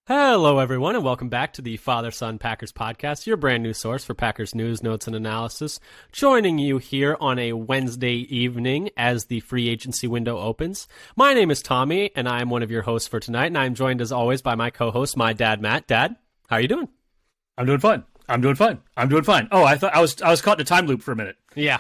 Hello, everyone, and welcome back to the Father-Son Packers podcast, your brand new source for Packers news, notes, and analysis. Joining you here on a Wednesday evening as the free agency window opens. My name is Tommy, and I am one of your hosts for tonight, and I'm joined, as always, by my co-host, my dad, Matt. Dad, how are you doing? I'm doing fine. Oh, I thought I was caught in a time loop for a minute. Yeah,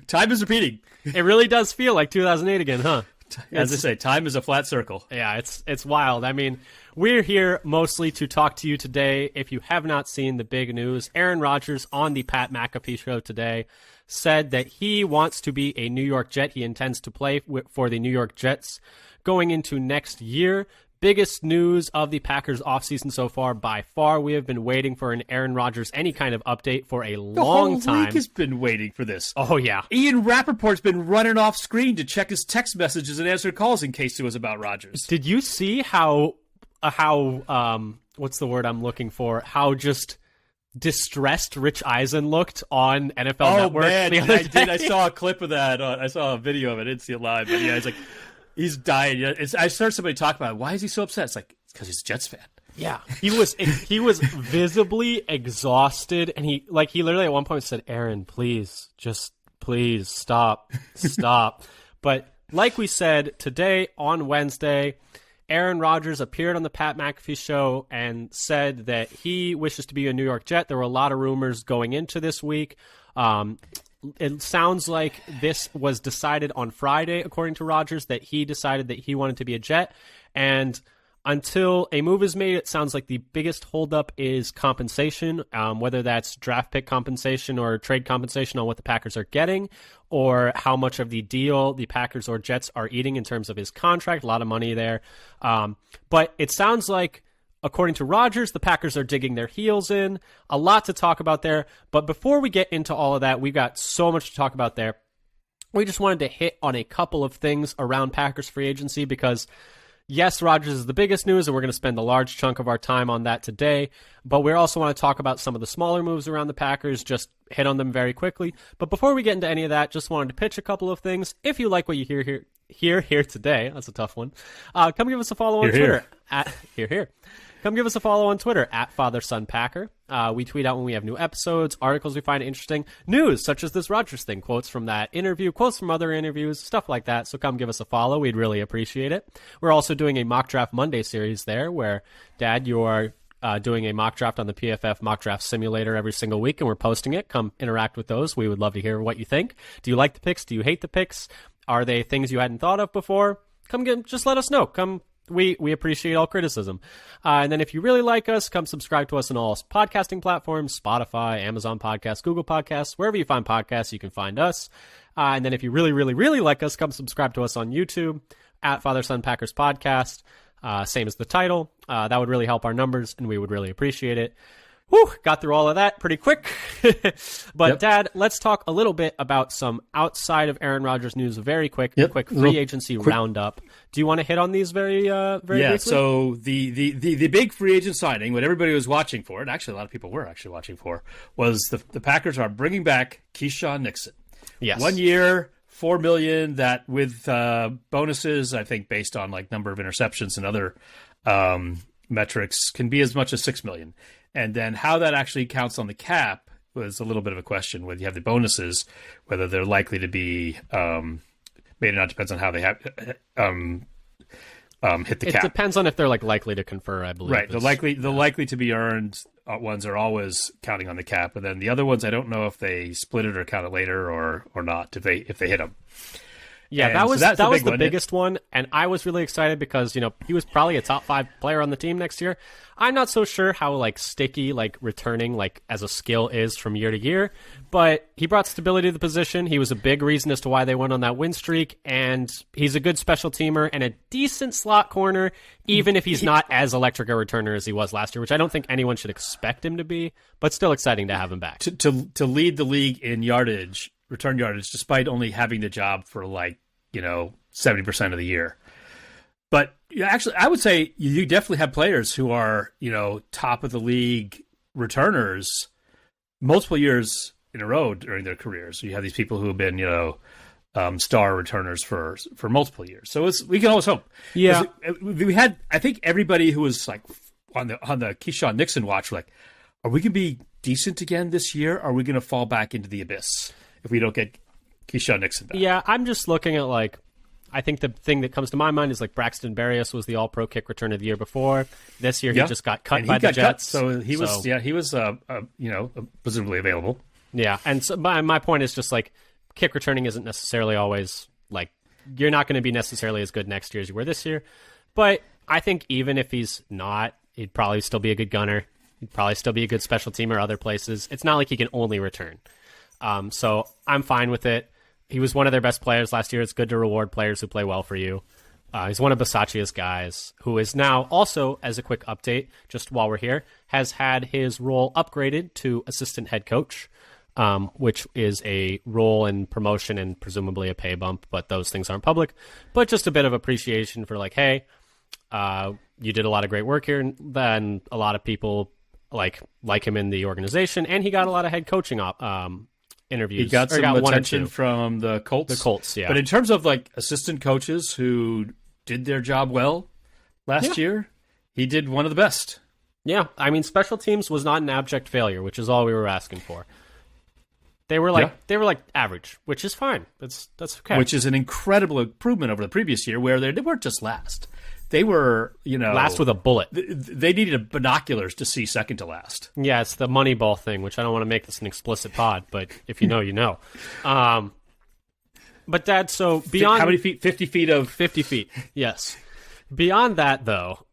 time is repeating. It really does feel like 2008 again, huh? As they say, time is a flat circle. Yeah, it's wild. I mean, we're here mostly to talk to you today. If you have not seen the big news, Aaron Rodgers on the Pat McAfee show today said that he wants to be a New York Jet. He intends to play for the New York Jets going into next year. Biggest news of the Packers offseason so far by far. We have been waiting for an Aaron Rodgers, any kind of update for a long time. The whole league has been waiting for this. Oh, yeah. Ian Rappaport's been running off screen to check his text messages and answer calls in case it was about Rodgers. Did you see how what's the word I'm looking for? How just distressed Rich Eisen looked on NFL Network man, the other day? I did. I saw a clip of that. I saw a video of it. I didn't see it live, but yeah, it's like, he's dying. I started somebody talking about it. Why is he so upset? It's like, it's because he's a Jets fan. Yeah, he was visibly exhausted, and he literally at one point said, "Aaron, please stop." But like we said today on Wednesday, Aaron Rodgers appeared on the Pat McAfee show and said that he wishes to be a New York Jet. There were a lot of rumors going into this week. It sounds like this was decided on Friday, according to Rodgers, that he decided that he wanted to be a Jet. And until a move is made, it sounds like the biggest holdup is compensation, whether that's draft pick compensation or trade compensation on what the Packers are getting, or how much of the deal the Packers or Jets are eating in terms of his contract. A lot of money there. But it sounds like, according to Rodgers, the Packers are digging their heels in. A lot to talk about there. But before we get into all of that, we've got so much to talk about there. We just wanted to hit on a couple of things around Packers free agency because, yes, Rodgers is the biggest news, and we're going to spend a large chunk of our time on that today. But we also want to talk about some of the smaller moves around the Packers, just hit on them very quickly. But before we get into any of that, just wanted to pitch a couple of things. If you like what you hear today, that's a tough one, come give us a follow on Twitter. Come give us a follow on Twitter at FatherSonPacker. We tweet out when we have new episodes, articles we find interesting, news such as this Rodgers thing, quotes from that interview, quotes from other interviews, stuff like that. So come give us a follow. We'd really appreciate it. We're also doing a Mock Draft Monday series there where, Dad, you are doing a mock draft on the PFF Mock Draft Simulator every single week, and we're posting it. Come interact with those. We would love to hear what you think. Do you like the picks? Do you hate the picks? Are they things you hadn't thought of before? Just let us know. We appreciate all criticism. And then if you really like us, come subscribe to us on all podcasting platforms, Spotify, Amazon Podcasts, Google Podcasts, wherever you find podcasts, you can find us. And then if you really, really, really like us, come subscribe to us on YouTube at Father Son Packers Podcast. Same as the title. That would really help our numbers, and we would really appreciate it. Whew, got through all of that pretty quick. But, yep. Dad, let's talk a little bit about some outside of Aaron Rodgers news. Very quick, quick free agency roundup. Do you want to hit on these very briefly? So the big free agent signing, what everybody was watching for, and actually a lot of people were actually watching for, was the Packers are bringing back Keyshawn Nixon. Yes. 1 year, $4 million, that with bonuses, I think based on like number of interceptions and other metrics, can be as much as $6 million. And then how that actually counts on the cap was a little bit of a question. Whether you have the bonuses, whether they're likely to be made or not, depends on how they have hit the cap. It depends on if they're likely to confer, I believe. Right. The likely to be earned ones are always counting on the cap, and then the other ones I don't know if they split it or count it later or not if they hit them. Yeah, and that was the one. biggest one, and I was really excited because, he was probably a top 5 player on the team next year. I'm not so sure how sticky returning as a skill is from year to year, but he brought stability to the position. He was a big reason as to why they went on that win streak, and he's a good special teamer and a decent slot corner, even if he's not as electric a returner as he was last year, which I don't think anyone should expect him to be, but still exciting to have him back. To lead the league in return yardage, despite only having the job for 70% of the year. But actually, I would say you definitely have players who are, top of the league returners multiple years in a row during their careers. So you have these people who have been, star returners for multiple years. So we can always hope. Yeah, we had, I think, everybody who was like on the Keyshawn Nixon watch were like, are we going to be decent again this year? Or are we going to fall back into the abyss if we don't get Keyshawn Nixon back? Yeah, I'm just looking at like, I think the thing that comes to my mind is like Braxton Berrios was the All-Pro kick returner the year before. This year he just got cut by the Jets. So he was presumably available. Yeah, and so my point is just like kick returning isn't necessarily always like you're not going to be necessarily as good next year as you were this year. But I think even if he's not, he'd probably still be a good gunner. He'd probably still be a good special teamer other places. It's not like he can only return. So I'm fine with it. He was one of their best players last year. It's good to reward players who play well for you. He's one of Bisaccia's guys, who is now also, as a quick update, just while we're here, has had his role upgraded to assistant head coach, which is a role and promotion and presumably a pay bump, but those things aren't public. But just a bit of appreciation for like, hey, you did a lot of great work here, and then a lot of people like him in the organization, and he got a lot of head coaching interviews. He got some attention from the Colts. The Colts, yeah. But in terms of like assistant coaches who did their job well last year, he did one of the best. Yeah, I mean, special teams was not an abject failure, which is all we were asking for. They were like average, which is fine. That's okay. Which is an incredible improvement over the previous year, where they weren't just last. They were, last with a bullet. They needed binoculars to see second to last. Yeah, it's the Moneyball thing, which I don't want to make this an explicit pod, but if you know, you know. But Dad, so beyond how many feet? 50 feet of 50 feet. Yes. Beyond that, though,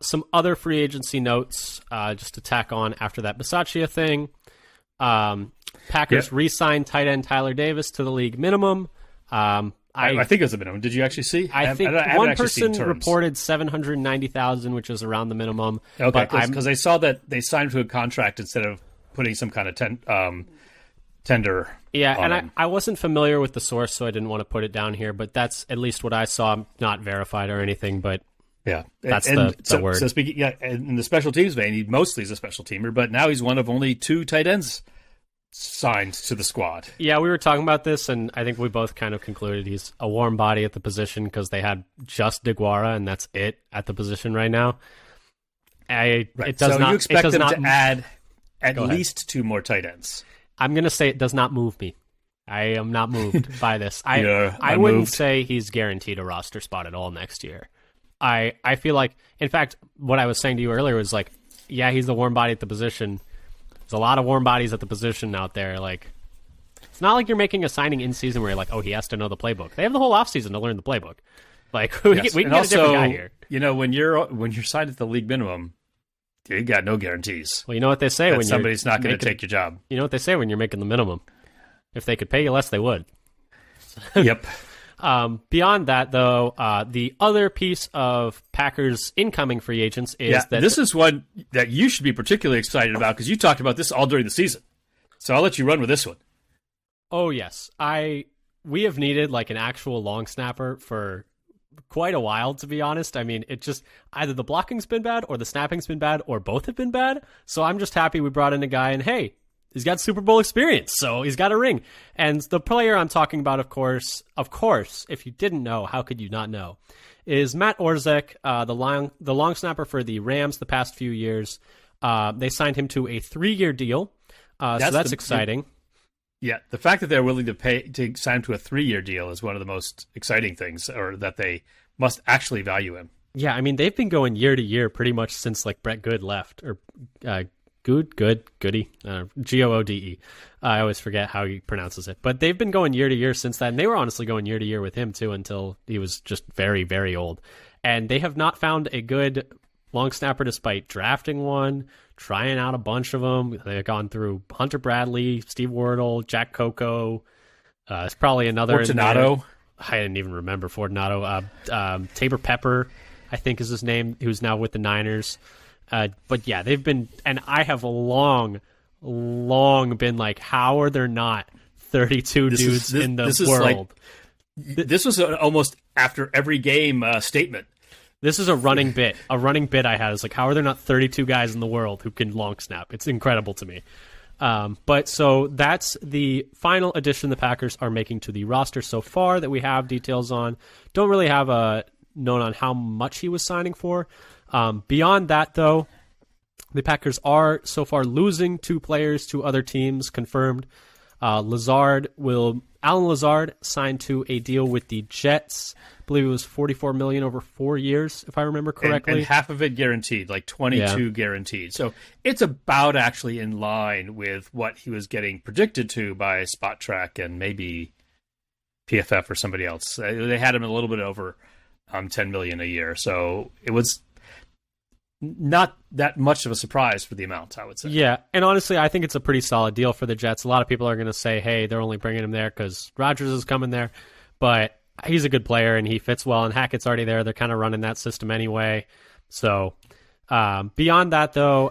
some other free agency notes just to tack on after that Bisaccia thing. Packers re-signed tight end Tyler Davis to the league minimum. I think it was the minimum. Did you actually see? I think one person reported $790,000, which is around the minimum. Okay, because I saw that they signed to a contract instead of putting some kind of tender. Yeah, and I wasn't familiar with the source, so I didn't want to put it down here. But that's at least what I saw, not verified or anything. But yeah, that's the word. So speaking, in the special teams vein, he mostly is a special teamer, but now he's one of only 2 tight ends signed to the squad. Yeah, we were talking about this, and I think we both kind of concluded he's a warm body at the position because they had just DeGuara, and that's it at the position right now. You expect them to add at least 2 more tight ends. I'm going to say it does not move me. I am not moved by this. I wouldn't say he's guaranteed a roster spot at all next year. I feel like, in fact, what I was saying to you earlier was like, yeah, he's the warm body at the position. There's a lot of warm bodies at the position out there. Like, it's not like you're making a signing in season where you're like, oh, he has to know the playbook. They have the whole offseason to learn the playbook. Like, we can get a different guy here. When you're signed at the league minimum, you got no guarantees. Well, you know what they say when somebody's not going to take your job. You know what they say when you're making the minimum. If they could pay you less, they would. Yep. Beyond that, though, the other piece of Packers' incoming free agents is that this is one that you should be particularly excited about because you talked about this all during the season. So I'll let you run with this one. Oh yes, we have needed like an actual long snapper for quite a while, to be honest. I mean, it just either the blocking's been bad or the snapping's been bad or both have been bad. So I'm just happy we brought in a guy, and hey, he's got Super Bowl experience, so he's got a ring. And the player I'm talking about, of course, if you didn't know, how could you not know, is Matt Orzech, the long snapper for the Rams the past few years. They signed him to a 3-year deal, so that's exciting. Yeah, the fact that they're willing to sign him to a 3-year deal is one of the most exciting things, or that they must actually value him. Yeah, I mean, they've been going year to year pretty much since like Brett Good left, or Goody, Goode. I always forget how he pronounces it. But they've been going year to year since then. They were honestly going year to year with him, too, until he was just very, very old. And they have not found a good long snapper despite drafting one, trying out a bunch of them. They've gone through Hunter Bradley, Steve Wardle, Jack Coco. It's probably another. Fortunato. I didn't even remember Fortunato. Tabor Pepper, I think is his name, who's now with the Niners. But yeah, they've been, and I have long been like, how are there not 32 dudes in the world? This was almost after every game statement. This is a running bit. A running bit I had is like, how are there not 32 guys in the world who can long snap? It's incredible to me. But so that's the final addition the Packers are making to the roster so far that we have details on. Don't really have a note on how much he was signing for. Beyond that, though, the Packers are so far losing 2 players to other teams, confirmed. Alan Lazard signed to a deal with the Jets. I believe it was $44 million over 4 years, if I remember correctly. And half of it guaranteed, like 22 guaranteed. So it's about actually in line with what he was getting predicted to by Spot Track and maybe PFF or somebody else. They had him a little bit over $10 million a year. So it was not that much of a surprise for the amount, I would say. Yeah, and honestly, I think it's a pretty solid deal for the Jets. A lot of people are going to say, hey, they're only bringing him there because Rodgers is coming there. But he's a good player, and he fits well, and Hackett's already there. They're kind of running that system anyway. So beyond that, though,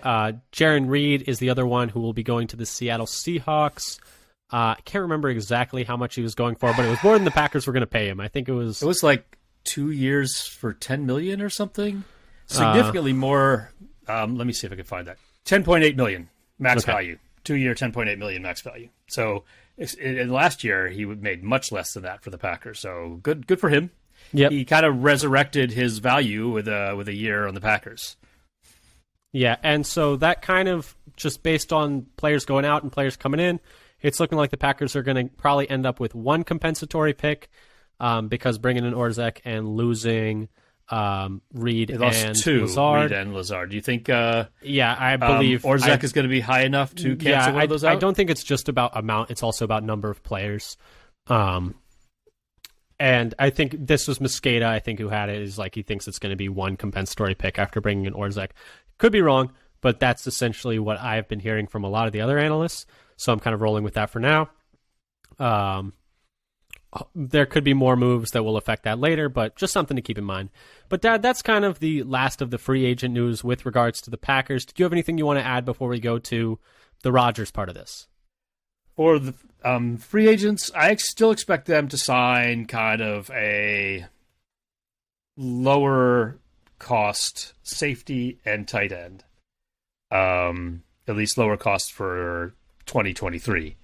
Jaron Reed is the other one who will be going to the Seattle Seahawks. I can't remember exactly how much he was going for, but it was more than the Packers were going to pay him. I think it was... It was like 2 years for $10 million or something. Significantly more. Let me see if I can find that. $10.8 million max value. 2 year, $10.8 million max value. So in last year, he made much less than that for the Packers. So good for him. Yep. He kind of resurrected his value with a year on the Packers. Yeah, and so that kind of just based on players going out and players coming in, it's looking like the Packers are going to probably end up with 1 compensatory pick because bringing in Orzech and losing Reed and Lazard. Reed and Lazard. Do you think? I believe Orzech is going to be high enough to cancel one of those out? I don't think it's just about amount; it's also about number of players. And I think this was Mosqueda, I think, who had it. Is like he thinks it's going to be 1 compensatory pick after bringing in Orzech. Could be wrong, but that's essentially what I've been hearing from a lot of the other analysts. So I'm kind of rolling with that for now. There could be more moves that will affect that later, but just something to keep in mind. But Dad, that's kind of the last of the free agent news with regards to the Packers. Did you have anything you want to add before we go to the Rodgers part of this? For the free agents, I still expect them to sign kind of a lower cost safety and tight end. At least lower cost for 2023.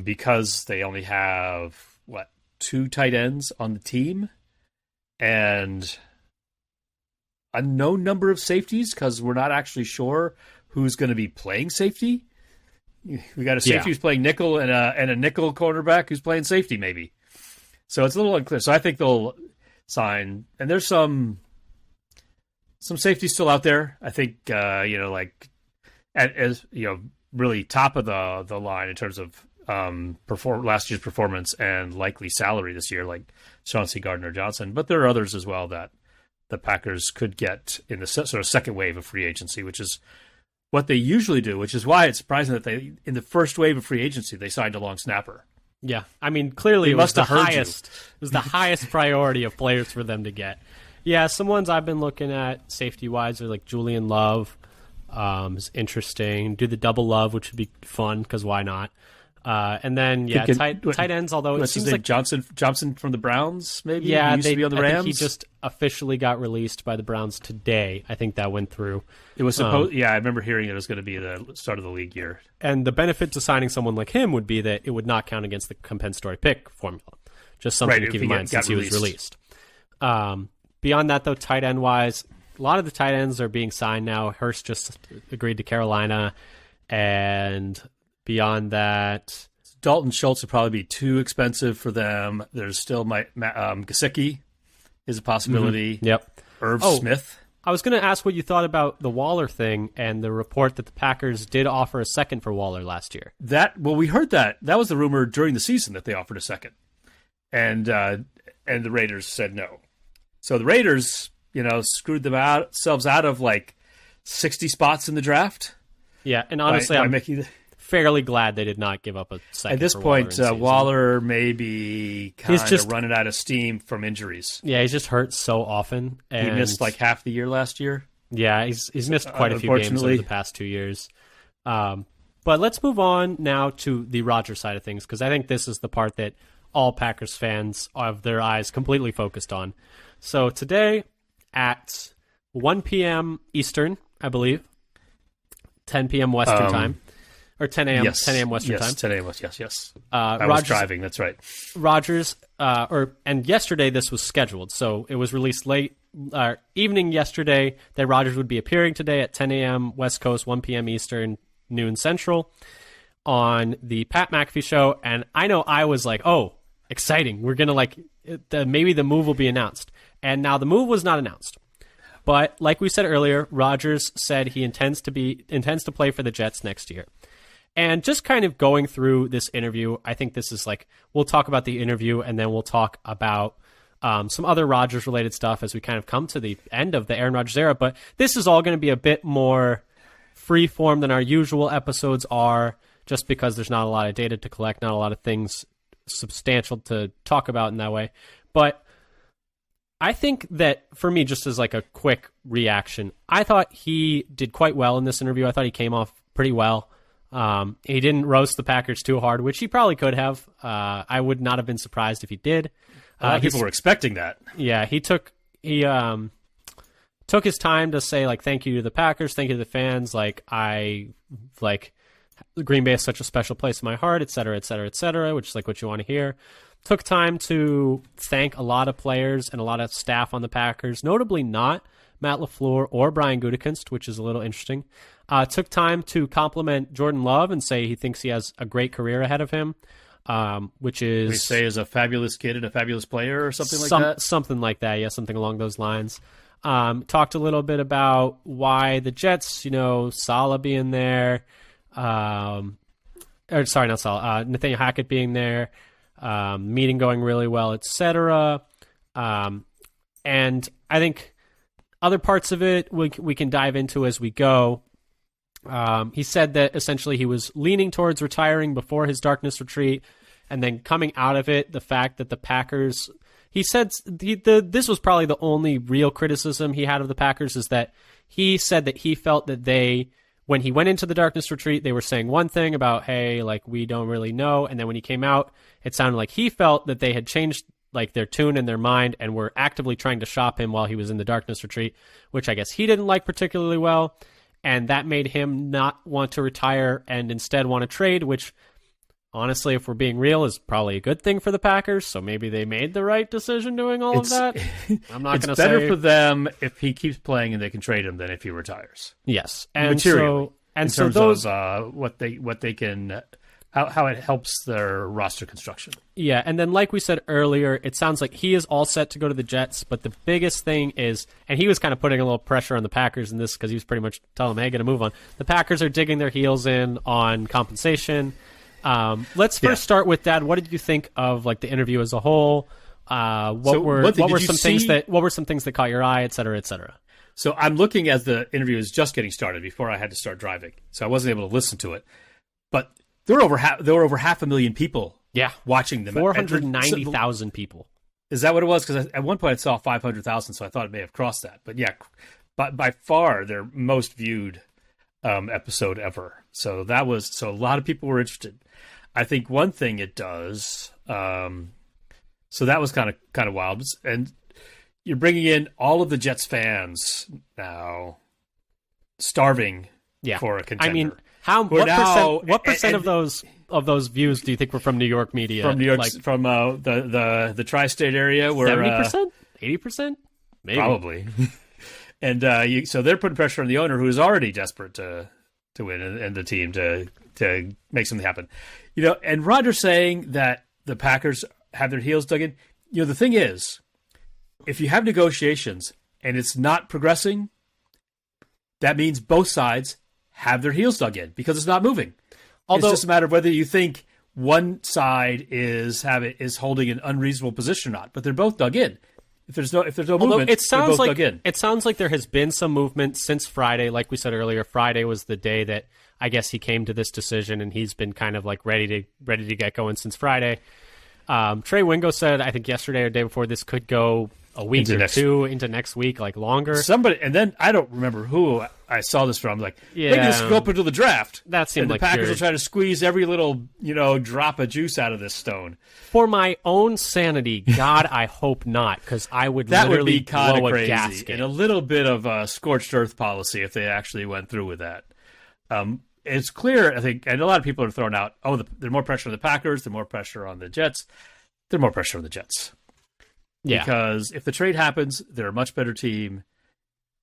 Because they only have 2 tight ends on the team and a known number of safeties because we're not actually sure who's going to be playing safety. We got a safety who's playing nickel and a nickel cornerback who's playing safety maybe. So it's a little unclear. So I think they'll sign, and there's some safeties still out there. I think really top of the line in terms of last year's performance and likely salary this year, like Chauncey Gardner-Johnson. But there are others as well that the Packers could get in the sort of second wave of free agency, which is what they usually do, which is why it's surprising that they, in the first wave of free agency, they signed a long snapper. Yeah, I mean, clearly it was the highest. It was the highest priority of players for them to get. Yeah, some ones I've been looking at safety-wise are like Julian Love. Is interesting. Do the double Love, which would be fun because why not? And then tight ends. Although it seems like Johnson from the Browns, maybe. Yeah, he used to be on the Rams. I think he just officially got released by the Browns today. I think that went through. It was supposed. I remember hearing it was going to be the start of the league year. And the benefit to signing someone like him would be that it would not count against the compensatory pick formula. Just something to keep in mind since he was released. Beyond that, though, tight end wise, a lot of the tight ends are being signed now. Hurst just agreed to Carolina, and beyond that, Dalton Schultz would probably be too expensive for them. There's still Gesicki is a possibility. Mm-hmm. Yep. Irv Smith. I was going to ask what you thought about the Waller thing and the report that the Packers did offer a second for Waller last year. We heard that. That was the rumor during the season that they offered a second, and the Raiders said no. So the Raiders, screwed themselves out of like 60 spots in the draft. Yeah, and honestly, I'm fairly glad they did not give up a second. At this point, Waller may be kind of running out of steam from injuries. Yeah, he's just hurt so often. And he missed like half the year last year. Yeah, he's missed quite a few games over the past 2 years. But let's move on now to the Rodgers side of things, because I think this is the part that all Packers fans have their eyes completely focused on. So today at 1 p.m. Eastern, I believe, 10 p.m. Western time, or 10 a.m. Yes. 10 a.m. Western time. 10 a.m. Yes. I was driving. That's right. Rodgers, and yesterday this was scheduled, so it was released late evening yesterday that Rodgers would be appearing today at 10 a.m. West Coast, 1 p.m. Eastern, noon Central, on the Pat McAfee show. And I know I was like, oh, exciting! We're gonna maybe the move will be announced. And now the move was not announced. But like we said earlier, Rodgers said he intends to play for the Jets next year. And just kind of going through this interview, I think this is we'll talk about the interview and then we'll talk about some other Rodgers related stuff as we kind of come to the end of the Aaron Rodgers era. But this is all going to be a bit more free form than our usual episodes are, just because there's not a lot of data to collect, not a lot of things substantial to talk about in that way. But I think that for me, just as a quick reaction, I thought he did quite well in this interview. I thought he came off pretty well. He didn't roast the Packers too hard, which he probably could have. I would not have been surprised if he did. A lot of people were expecting that. Yeah, he took his time to say thank you to the Packers, thank you to the fans. Green Bay is such a special place in my heart, et cetera, et cetera, et cetera, which is what you want to hear. Took time to thank a lot of players and a lot of staff on the Packers, notably not Matt LaFleur or Brian Gutekunst, which is a little interesting. Took time to compliment Jordan Love and say he thinks he has a great career ahead of him, which is... We say is a fabulous kid and a fabulous player or something like that? Something like that, yeah, something along those lines. Talked a little bit about why the Jets, Saleh being there, Nathaniel Hackett being there, meeting going really well, etc. And I think other parts of it we can dive into as we go. He said that essentially he was leaning towards retiring before his darkness retreat, and then coming out of it, the fact that the Packers... He said this was probably the only real criticism he had of the Packers, is that he said that he felt that when he went into the darkness retreat, they were saying one thing about, hey, we don't really know. And then when he came out, it sounded like he felt that they had changed their tune and their mind and were actively trying to shop him while he was in the darkness retreat, which I guess he didn't like particularly well. And that made him not want to retire and instead want to trade, which honestly, if we're being real, is probably a good thing for the Packers. So maybe they made the right decision doing all of that. I'm not going to say... It's better for them if he keeps playing and they can trade him than if he retires. Yes. And materially. In terms of what they can... How it helps their roster construction. Yeah, and then like we said earlier, it sounds like he is all set to go to the Jets, but the biggest thing is, and he was kind of putting a little pressure on the Packers in this because he was pretty much telling them, hey, get a move on. The Packers are digging their heels in on compensation. Let's first start with Dad. What did you think of the interview as a whole? What were some things that caught your eye, et cetera, et cetera? So I'm looking as the interview is just getting started before I had to start driving, so I wasn't able to listen to it. But there were over 500,000 people. Yeah, watching them. 490,000 people. Is that what it was? Because at one point I saw 500,000, so I thought it may have crossed that. But yeah, by far their most viewed episode ever. So a lot of people were interested. I think one thing it does. So that was kind of wild, and you're bringing in all of the Jets fans now, starving for a contender. I mean, what percent of those views do you think were from New York media? From New York, from the tri-state area, where 70%, 80%, maybe probably. And so they're putting pressure on the owner, who is already desperate to win, and the team to make something happen. And Rodgers saying that the Packers have their heels dug in. The thing is, if you have negotiations and it's not progressing, that means both sides have their heels dug in because it's not moving. It's just a matter of whether you think one side is holding an unreasonable position or not. But they're both dug in. If there's no movement, they're both dug in. It sounds like there has been some movement since Friday. Like we said earlier, Friday was the day that I guess he came to this decision, and he's been kind of ready to get going since Friday. Trey Wingo said, I think yesterday or the day before, this could go a week or two into next week, longer. Somebody, and then I don't remember who I saw this from. Maybe this could go up until the draft. That seemed the Packers will try to squeeze every little drop of juice out of this stone. For my own sanity, God, I hope not, because I would literally blow a gasket. And a little bit of a scorched earth policy if they actually went through with that. it's clear, I think, and a lot of people are throwing out, there's more pressure on the Packers, there's more pressure on the Jets. There's more pressure on the Jets. Yeah. Because if the trade happens, they're a much better team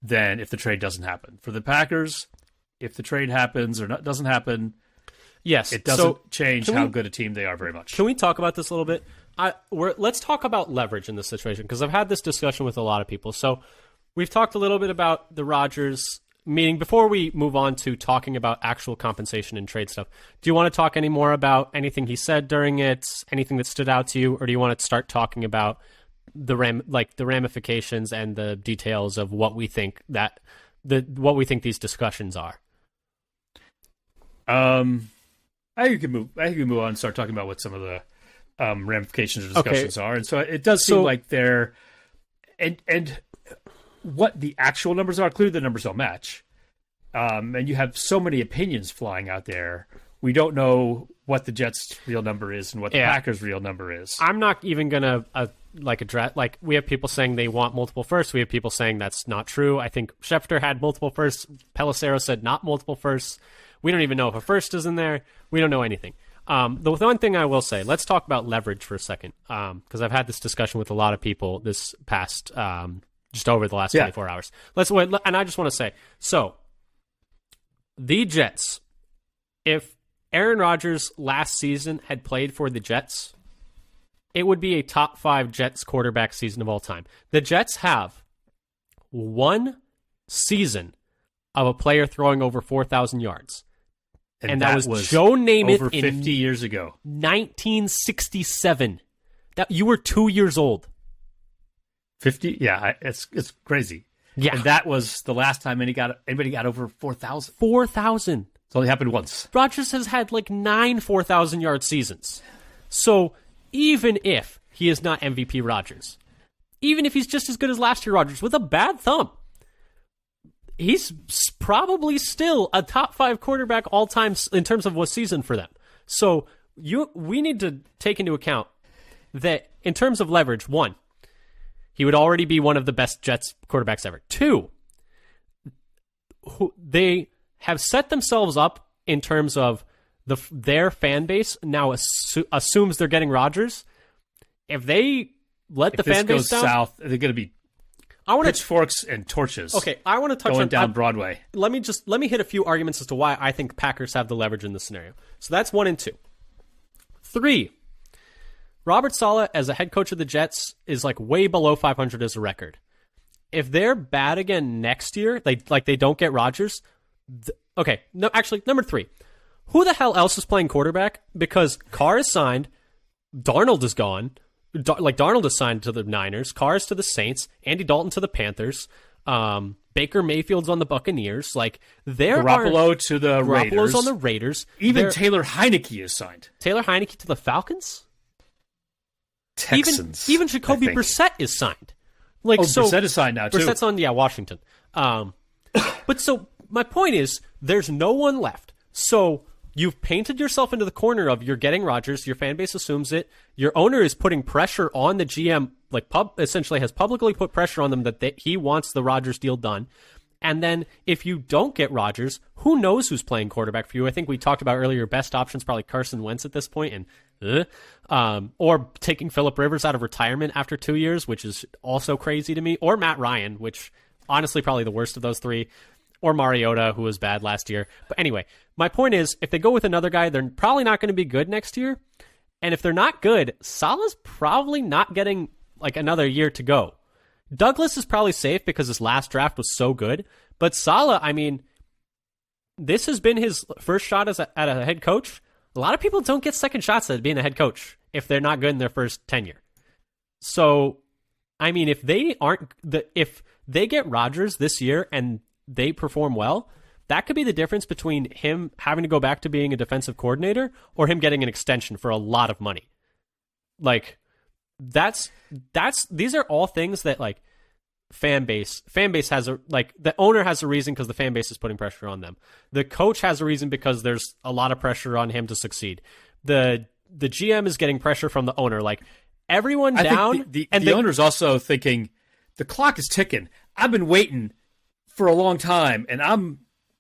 than if the trade doesn't happen. For the Packers, if the trade happens or doesn't happen, yes, it doesn't change how good a team they are very much. Can we talk about this a little bit? Let's talk about leverage in this situation, because I've had this discussion with a lot of people. So we've talked a little bit about the Rodgers meeting. Before we move on to talking about actual compensation and trade stuff, do you want to talk any more about anything he said during it, anything that stood out to you, or do you want to start talking about the ramifications and the details of what we think these discussions are? I think you can move on and start talking about what some of the ramifications or discussions are. And so it does seem like they're and what the actual numbers are. Clearly, the numbers don't match, and you have so many opinions flying out there. We don't know what the Jets' real number is and what the Packers' real number is. I'm not even gonna address. Like, we have people saying they want multiple firsts. We have people saying that's not true. I think Schefter had multiple firsts. Pelissero said not multiple firsts. We don't even know if a first is in there. We don't know anything. The one thing I will say, let's talk about leverage for a second, because I've had this discussion with a lot of people this past, just over the last 24 hours. And I just want to say, so the Jets, if Aaron Rodgers last season had played for the Jets, it would be a top 5 Jets quarterback season of all time. The Jets have one season of a player throwing over 4,000 yards. And that was Joe Namath over 50 years ago. 1967. You were 2 years old. 50? Yeah, it's crazy. Yeah. And that was the last time anybody got over 4,000. 4,000. It's only happened once. Rodgers has had like 9 4,000-yard seasons. So even if he is not MVP Rodgers, even if he's just as good as last year Rodgers with a bad thumb, he's probably still a top 5 quarterback all time in terms of what season for them. So we need to take into account that in terms of leverage, 1, he would already be one of the best Jets quarterbacks ever. 2, they have set themselves up in terms of their fan base now assumes they're getting Rodgers. If they let the fan base down, south, they're going to be pitchforks and torches. Okay, I want to touch going down Broadway. Let me hit a few arguments as to why I think Packers have the leverage in this scenario. So that's 1 and 2. 3, Robert Saleh as a head coach of the Jets is like way below 500 as a record. If they're bad again next year, they don't get Rodgers. Okay, no, actually, number 3, who the hell else is playing quarterback? Because Carr is signed, Darnold is gone. Darnold is signed to the Niners, Carr is to the Saints, Andy Dalton to the Panthers, Baker Mayfield's on the Buccaneers. Like, Garoppolo to the Raiders. Garoppolo's on the Raiders. Even Taylor Heineke is signed. Taylor Heineke to the Falcons? Texans. Even Jacoby Brissett is signed. Brissett is signed now, too. Brissett's on, Washington. But so my point is, there's no one left. So you've painted yourself into the corner of you're getting Rodgers, your fan base assumes it, your owner is putting pressure on the GM, essentially has publicly put pressure on them that he wants the Rodgers deal done. And then if you don't get Rodgers, who knows who's playing quarterback for you? I think we talked about earlier, best option's probably Carson Wentz at this point, or taking Phillip Rivers out of retirement after 2 years, which is also crazy to me, or Matt Ryan, which honestly probably the worst of those 3, or Mariota, who was bad last year. But anyway, my point is, if they go with another guy, they're probably not going to be good next year. And if they're not good, Saleh's probably not getting another year to go. Douglas is probably safe because his last draft was so good. But Saleh, I mean, this has been his first shot at a head coach. A lot of people don't get second shots at being a head coach if they're not good in their first tenure. So, I mean, if they get Rodgers this year and they perform well, that could be the difference between him having to go back to being a defensive coordinator or him getting an extension for a lot of money. These are all things that fan base has the owner has a reason because the fan base is putting pressure on them. The coach has a reason because there's a lot of pressure on him to succeed. The GM is getting pressure from the owner. Everyone down. The owner's also thinking the clock is ticking. I've been waiting for a long time, and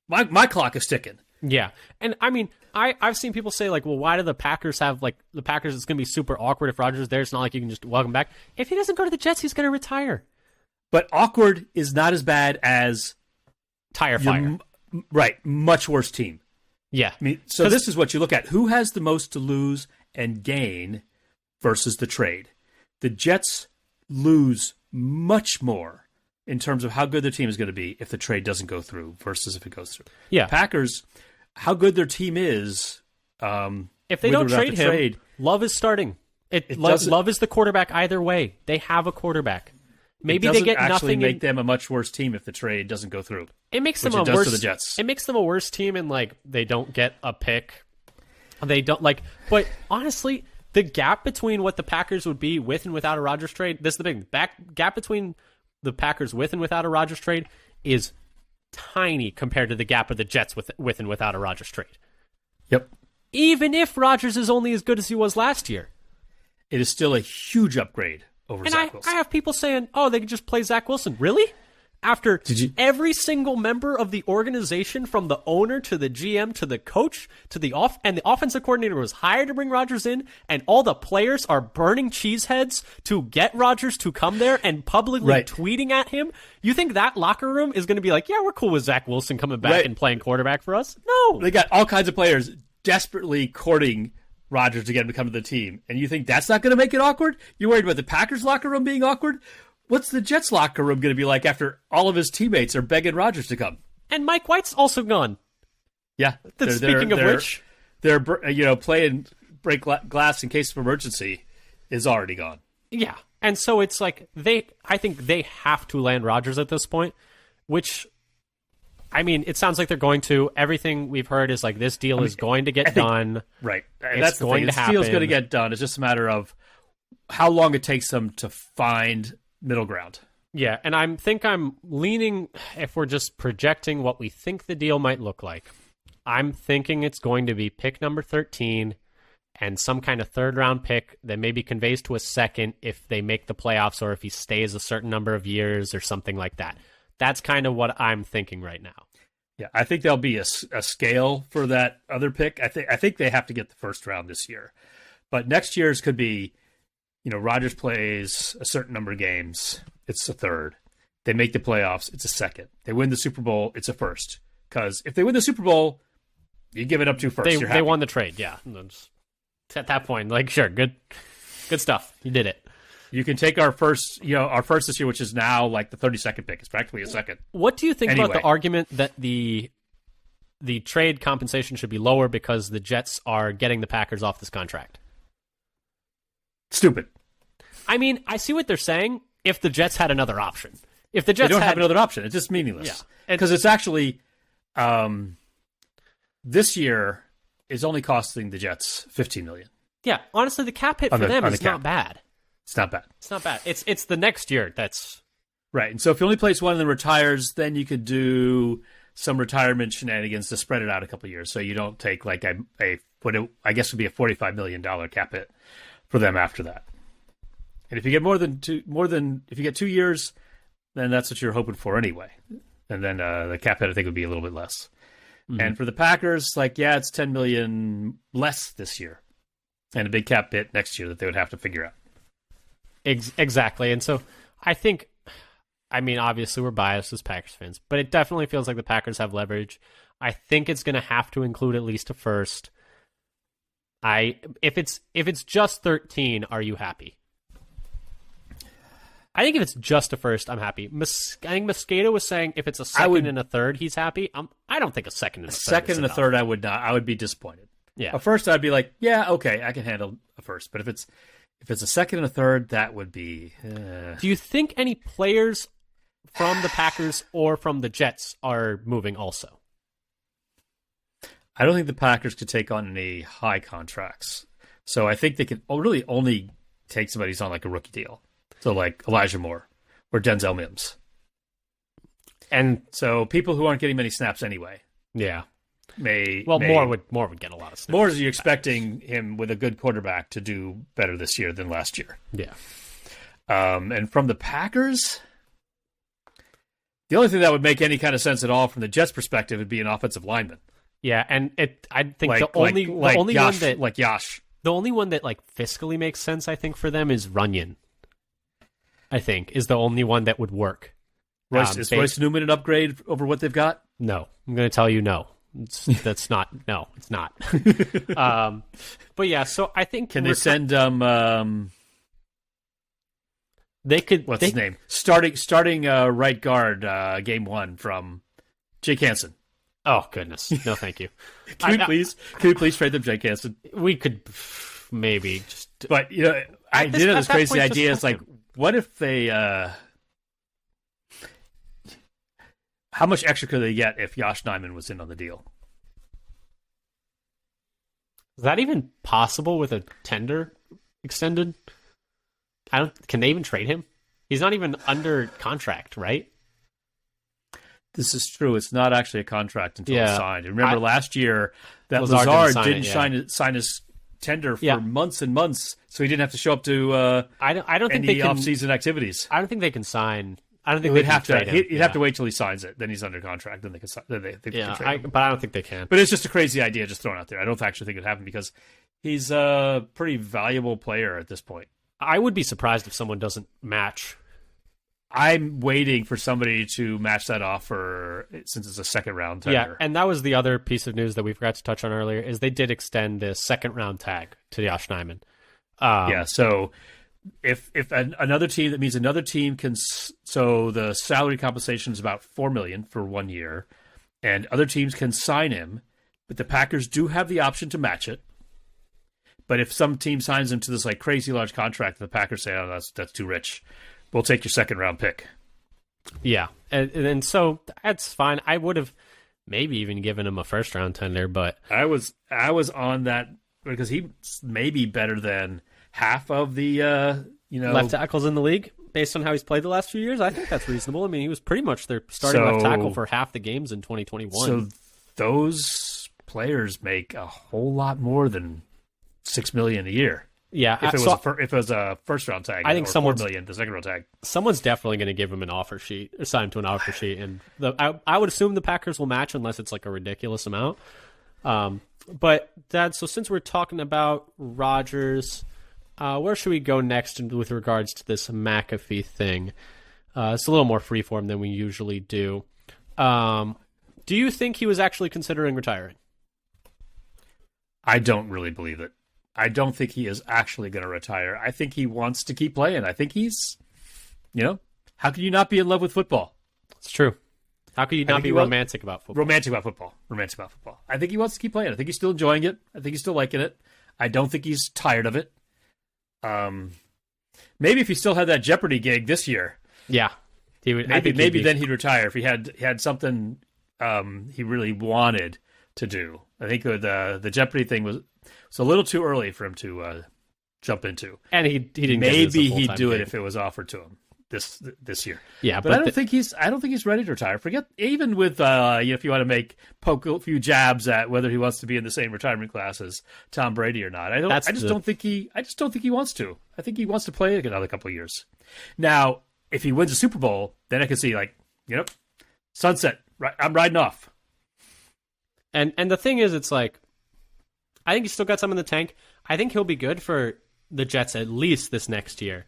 my clock is ticking. Yeah. And I mean, I've seen people say, like, well, why do the Packers have, like, the Packers, it's going to be super awkward if Rodgers is there. It's not like you can just welcome back. If he doesn't go to the Jets, he's going to retire. But awkward is not as bad as tire fire. Right. Much worse team. Yeah. I mean, so this is what you look at. Who has the most to lose and gain versus the trade? The Jets lose much more in terms of how good their team is going to be if the trade doesn't go through versus if it goes through. Yeah. Packers, how good their team is. If they don't trade him, Love is starting. Love is the quarterback either way. They have a quarterback. Maybe they get nothing. It doesn't actually make them a much worse team if the trade doesn't go through. It makes them a worse to the Jets. It makes them a worse team, and like they don't get a pick. They don't like. But honestly, the gap between what the Packers would be with and without a Rodgers trade. This is the big gap between the Packers with and without a Rodgers trade is tiny compared to the gap of the Jets with and without a Rodgers trade. Yep. Even if Rodgers is only as good as he was last year, it is still a huge upgrade over Zach Wilson. I have people saying, "Oh, they could just play Zach Wilson." Really? After every single member of the organization, from the owner to the GM to the coach to the offensive coordinator was hired to bring Rodgers in, and all the players are burning cheeseheads to get Rodgers to come there and publicly tweeting at him. You think that locker room is going to be like, "Yeah, we're cool with Zach Wilson coming back and playing quarterback for us"? No, they got all kinds of players desperately courting Rodgers to get him to come to the team, and you think that's not going to make it awkward? You're worried about the Packers locker room being awkward? What's the Jets locker room going to be like after all of his teammates are begging Rodgers to come? And Mike White's also gone. Yeah. Speaking of which, they're playing break glass in case of emergency is already gone. Yeah, and so it's like I think they have to land Rodgers at this point, which, I mean, it sounds like they're going to. Everything we've heard is like this deal is going to get done. Right. That's going to happen. This deal's going to get done. It's just a matter of how long it takes them to find middle ground. Yeah, and I'm leaning, if we're just projecting what we think the deal might look like, I'm thinking it's going to be pick number 13 and some kind of third-round pick that maybe conveys to a second if they make the playoffs or if he stays a certain number of years or something like that. That's kind of what I'm thinking right now. Yeah, I think there'll be a scale for that other pick. I think they have to get the first round this year. But next year's could be, Rodgers plays a certain number of games, it's a third. They make the playoffs, it's a second. They win the Super Bowl, it's a first. Because if they win the Super Bowl, you give it up to first. They won the trade, yeah. At that point, like, sure, good stuff. You did it. You can take our first this year, which is now like the 32nd pick. It's practically a second. What do you think about the argument that the trade compensation should be lower because the Jets are getting the Packers off this contract? Stupid. I mean, I see what they're saying. If the Jets had another option, if the Jets they don't have another option, it's just meaningless. Yeah, because it's actually this year is only costing the Jets $15 million. Yeah, honestly, the cap hit for them is not bad. It's not bad. It's not bad. It's the next year that's right. And so if he only plays one and then retires, then you could do some retirement shenanigans to spread it out a couple of years, so you don't take like what I guess would be a $45 million cap hit for them after that. And if you get if you get 2 years, then that's what you're hoping for anyway. And then the cap hit I think would be a little bit less. Mm-hmm. And for the Packers, it's $10 million less this year, and a big cap hit next year that they would have to figure out. Exactly. And so I think, I mean, obviously we're biased as Packers fans, but it definitely feels like the Packers have leverage. I think it's going to have to include at least a first. If it's just 13, are you happy? I think if it's just a first, I'm happy. I think Mosqueda was saying if it's a second and a third, he's happy. I don't think a second and a third. Second and a third, I would not. I would be disappointed. Yeah. A first, I'd be like, yeah, okay, I can handle a first. But if it's a second and a third, that would be. Do you think any players from the Packers or from the Jets are moving also? I don't think the Packers could take on any high contracts. So I think they could really only take somebody who's on like a rookie deal. So like Elijah Moore or Denzel Mims. And so people who aren't getting many snaps anyway. Yeah. Moore would get a lot of snaps. Moore is you expecting him with a good quarterback to do better this year than last year. Yeah. And from the Packers, the only thing that would make any kind of sense at all from the Jets' perspective would be an offensive lineman. Yeah, and I think Like, the only Yash, one that like Yash. the only one that like fiscally makes sense, I think, for them is Runyon. I think is the only one that would work. Is Royce Newman an upgrade over what they've got? No, I'm going to tell you no. That's not. No, it's not. But yeah, so I think Can they send they could. What's his name? Starting right guard game 1 from Jake Hansen. Oh goodness, no, thank you. Can we please trade them Jake Hansen? We could maybe just. But I did have this crazy idea. It's like, what if they? How much extra could they get if Josh Nijman was in on the deal? Is that even possible with a tender extended? Can they even trade him? He's not even under contract, right? This is true. It's not actually a contract until it's signed. Remember last year that Lazard didn't sign his tender for months and months, so he didn't have to show up to I don't think any off-season activities. I don't think they can sign. I don't think they'd have to. He'd have to wait till he signs it. Then he's under contract. Then they can. Then they can trade him. But I don't think they can. But it's just a crazy idea just thrown out there. I don't actually think it happened because he's a pretty valuable player at this point. I would be surprised if someone doesn't match. I'm waiting for somebody to match that offer since it's a second round tender. Yeah, and that was the other piece of news that we forgot to touch on earlier is they did extend the second round tag to Josh Nijman. So if another team, that means another team can. So the salary compensation is about $4 million for 1 year, and other teams can sign him, but the Packers do have the option to match it. But if some team signs him to this like crazy large contract, the Packers say, "Oh, that's too rich. We'll take your second round pick." Yeah, and so that's fine. I would have maybe even given him a first round tender, but I was on that because he may be better than half of the left tackles in the league based on how he's played the last few years. I think that's reasonable. I mean, he was pretty much their starting left tackle for half the games in 2021. So those players make a whole lot more than $6 million a year. Yeah, if it was a first round tag, I think $4 million, the second round tag. Someone's definitely going to give him an offer sheet, or sign him to an offer sheet, and I would assume the Packers will match unless it's like a ridiculous amount. But so since we're talking about Rodgers, where should we go next with regards to this McAfee thing? It's a little more freeform than we usually do. Do you think he was actually considering retiring? I don't really believe it. I don't think he is actually going to retire. I think he wants to keep playing. I think he's, how can you not be in love with football? It's true. How can you not be romantic about football? Romantic about football. I think he wants to keep playing. I think he's still enjoying it. I think he's still liking it. I don't think he's tired of it. Maybe if he still had that Jeopardy gig this year. Yeah. He would, maybe then he'd retire if he had something he really wanted to do. I think the Jeopardy thing was a little too early for him to jump into, and he didn't. Maybe he'd do it if it was offered to him this year. Yeah, but I don't think he's ready to retire. Forget even with if you want to poke a few jabs at whether he wants to be in the same retirement class as Tom Brady or not. I just don't think he wants to. I think he wants to play another couple of years. Now, if he wins a Super Bowl, then I can see sunset. Right, I'm riding off. And the thing is, it's like, I think he's still got some in the tank. I think he'll be good for the Jets at least this next year.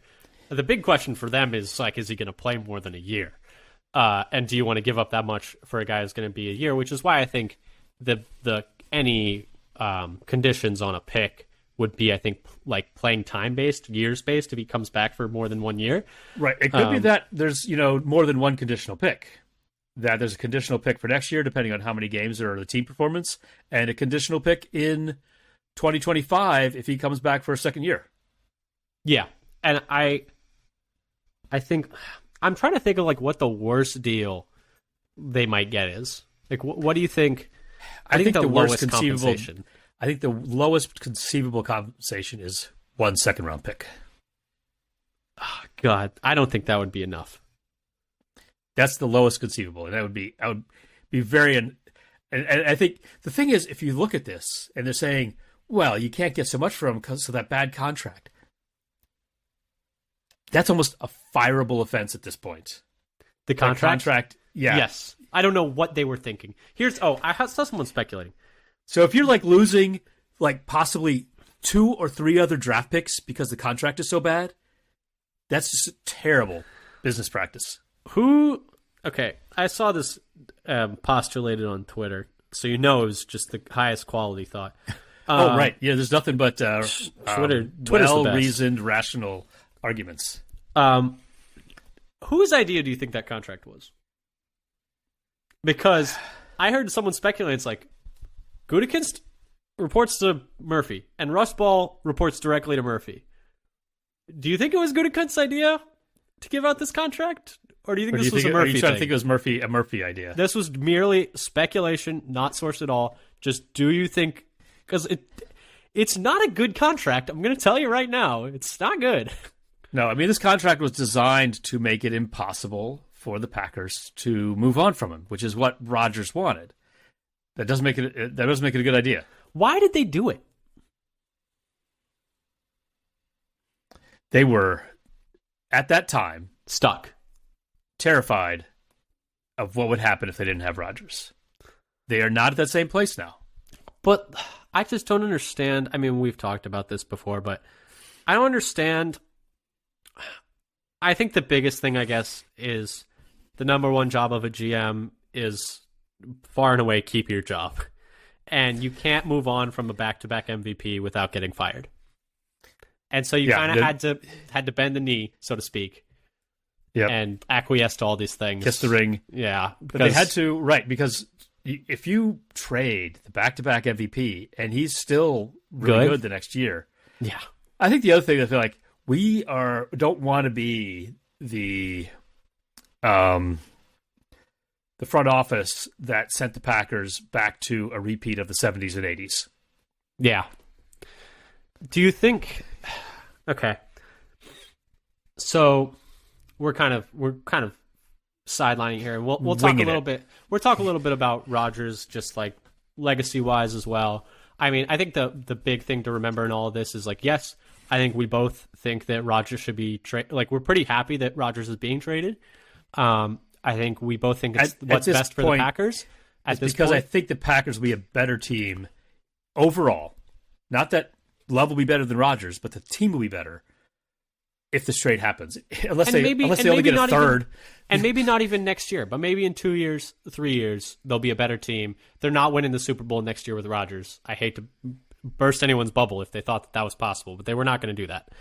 The big question for them is is he going to play more than a year? And do you want to give up that much for a guy who's going to be a year? Which is why I think any conditions on a pick would be, I think, like playing time based, years based if he comes back for more than 1 year. Right. It could be that there's more than one conditional pick. That there's a conditional pick for next year, depending on how many games are the team performance, and a conditional pick in 2025 if he comes back for a second year. Yeah, and I think I'm trying to think of what the worst deal they might get is. What do you think? I think the lowest compensation. I think the lowest conceivable compensation is 1 second round pick. Oh, God, I don't think that would be enough. That's the lowest conceivable, and I would be very. And I think the thing is, if you look at this, and they're saying, "Well, you can't get so much for him because of that bad contract." That's almost a fireable offense at this point. The contract, yeah. Yes, I don't know what they were thinking. I saw someone speculating. So if you're like losing like possibly 2 or 3 other draft picks because the contract is so bad, that's just a terrible business practice. Okay, I saw this postulated on Twitter, so it was just the highest quality thought. Right. Yeah, there's nothing but Twitter's well-reasoned, rational arguments. Whose idea do you think that contract was? Because I heard someone speculate, it's like, Gutekunst reports to Murphy, and Russ Ball reports directly to Murphy. Do you think it was Gutekunst's idea to give out this contract? Or do you think this was a Murphy thing? Are you trying to think it was a Murphy idea? This was merely speculation, not sourced at all. Just do you think... Because it's not a good contract. I'm going to tell you right now. It's not good. No, I mean, this contract was designed to make it impossible for the Packers to move on from him, which is what Rodgers wanted. That doesn't make it a good idea. Why did they do it? They were, at that time, stuck. Terrified of what would happen if they didn't have Rodgers. They are not at that same place now. But I just don't understand. I mean, we've talked about this before, but I don't understand. I think the biggest thing, I guess, is the number one job of a GM is far and away keep your job. And you can't move on from a back-to-back MVP without getting fired. And so you kind of had to bend the knee, so to speak. Yep. And acquiesce to all these things. Kiss the ring. Yeah. But they had to, right, because if you trade the back-to-back MVP and he's still really good the next year. Yeah. I think the other thing I feel like we don't want to be the front office that sent the Packers back to a repeat of the 70s and 80s. Yeah. Do you think... Okay. So we're kind of sidelining here, and we'll talk a little bit. We'll talk a little bit about Rodgers, just like legacy wise as well. I mean, I think the big thing to remember in all of this is like, yes, I think we both think that Rodgers should be traded. Like, we're pretty happy that Rodgers is being traded. I think we both think it's what's best for the Packers. I think the Packers will be a better team overall. Not that Love will be better than Rodgers, but the team will be better if this trade happens. Unless they only get a third. And maybe not even next year, but maybe in 2 years, 3 years, they'll be a better team. They're not winning the Super Bowl next year with Rodgers. I hate to burst anyone's bubble if they thought that was possible, but they were not going to do that.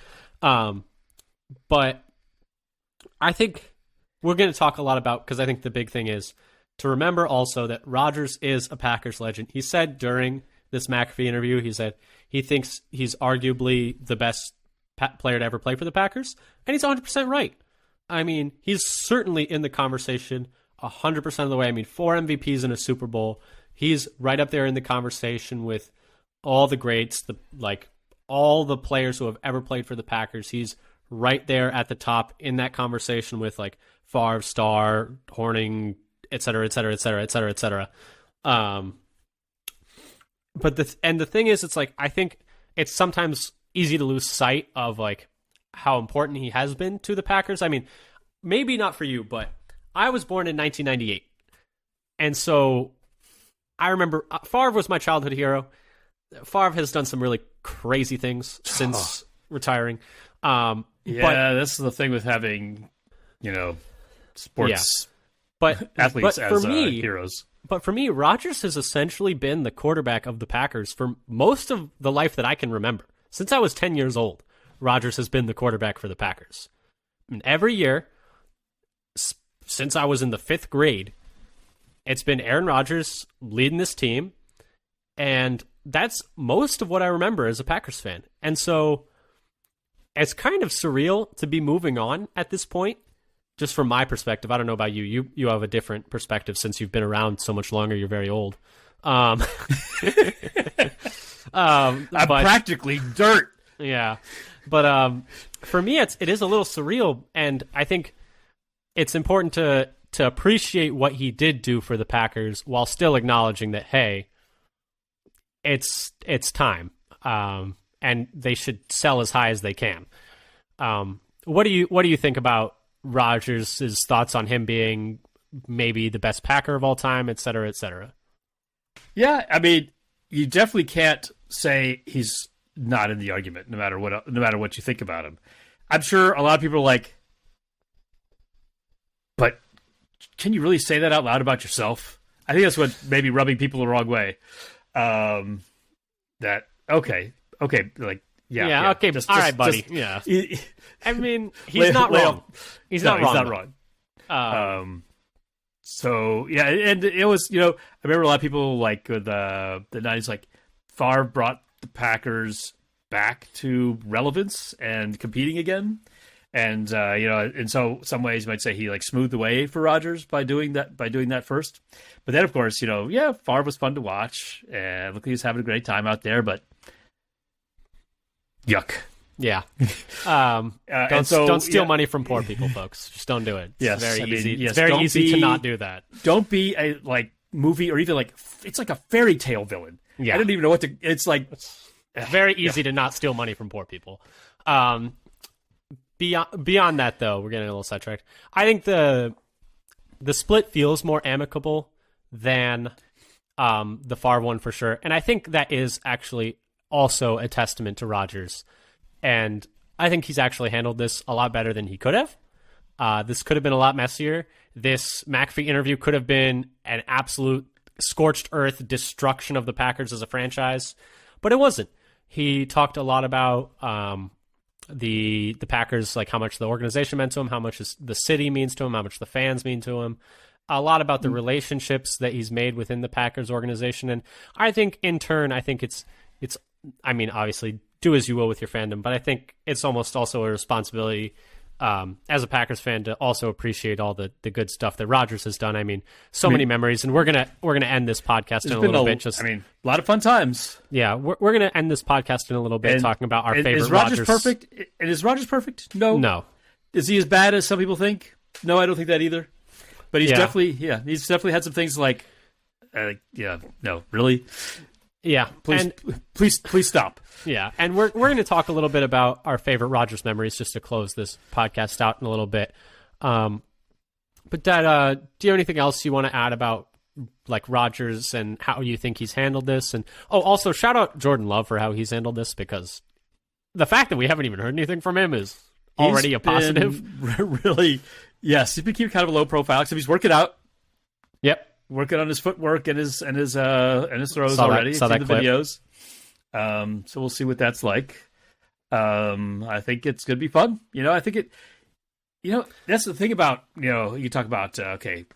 But I think we're going to talk a lot about, because I think the big thing is to remember also that Rodgers is a Packers legend. He said during this McAfee interview, he said he thinks he's arguably the best player to ever play for the Packers, and he's 100% right. I mean, he's certainly in the conversation 100% of the way. I mean, 4 MVPs in a Super Bowl. He's right up there in the conversation with all the greats, all the players who have ever played for the Packers. He's right there at the top in that conversation with like Favre, Starr, Horning, et cetera, et cetera, et cetera, et cetera, et cetera. But the thing is, it's like, I think it's sometimes easy to lose sight of like how important he has been to the Packers. I mean, maybe not for you, but I was born in 1998. And so I remember Favre was my childhood hero. Favre has done some really crazy things since retiring. But that's the thing with having, sports athletes as heroes. But for me, Rodgers has essentially been the quarterback of the Packers for most of the life that I can remember. Since I was 10 years old, Rodgers has been the quarterback for the Packers. And every year, since I was in the 5th grade, it's been Aaron Rodgers leading this team. And that's most of what I remember as a Packers fan. And so it's kind of surreal to be moving on at this point. Just from my perspective, I don't know about you. You have a different perspective since you've been around so much longer. You're very old. I'm practically dirt. Yeah, but for me, it is a little surreal, and I think it's important to appreciate what he did do for the Packers while still acknowledging that, hey, it's time, and they should sell as high as they can. What do you think about Rodgers' thoughts on him being maybe the best Packer of all time, et cetera, et cetera? Yeah, I mean, you definitely can't say he's not in the argument, no matter what you think about him. I'm sure a lot of people are like, but can you really say that out loud about yourself? I think that's what may be rubbing people the wrong way. That okay, like okay, just, all just, right, buddy. Just, yeah, I mean, he's not wrong. He's not wrong. So yeah, and it was, I remember a lot of people like with the 90s, like Favre brought the Packers back to relevance and competing again. And in some ways you might say he like smoothed the way for Rodgers by doing that first. But then of course, Favre was fun to watch and look, he was having a great time out there, but yuck. Yeah. Don't steal money from poor people, folks. Just don't do it. It's very easy. It's very easy to not do that. Don't be a like movie or even like it's like a fairy tale villain. Yeah. I don't even know what to. It's like it's very easy to not steal money from poor people. Beyond that, though, we're getting a little sidetracked. I think the split feels more amicable than the Favre one for sure, and I think that is actually also a testament to Rodgers. And I think he's actually handled this a lot better than he could have. This could have been a lot messier. This McAfee interview could have been an absolute scorched earth destruction of the Packers as a franchise, but it wasn't. He talked a lot about the Packers, like how much the organization meant to him, how much the city means to him, how much the fans mean to him. A lot about the relationships that he's made within the Packers organization, and I think in turn, it's. I mean, obviously, do as you will with your fandom, but I think it's almost also a responsibility as a Packers fan to also appreciate all the good stuff that Rodgers has done. I mean, many memories, and we're gonna end this podcast in a little bit. A lot of fun times. Yeah, we're gonna end this podcast in a little bit talking about our favorite. Is Rodgers perfect? And is Rodgers perfect? No. Is he as bad as some people think? No, I don't think that either. But he's definitely had some things like, no, really. Yeah, please stop. Yeah, and we're going to talk a little bit about our favorite Rodgers memories just to close this podcast out in a little bit. But Dad, do you have anything else you want to add about like Rodgers and how you think he's handled this? And also shout out Jordan Love for how he's handled this, because the fact that we haven't even heard anything from him is already a positive. Really, yes, he's been keeping kind of a low profile because he's working out. Yep. Working on his footwork and his throws already. Saw that the clip. Videos. So we'll see what that's like. I think it's going to be fun. I think it. That's the thing about you talk about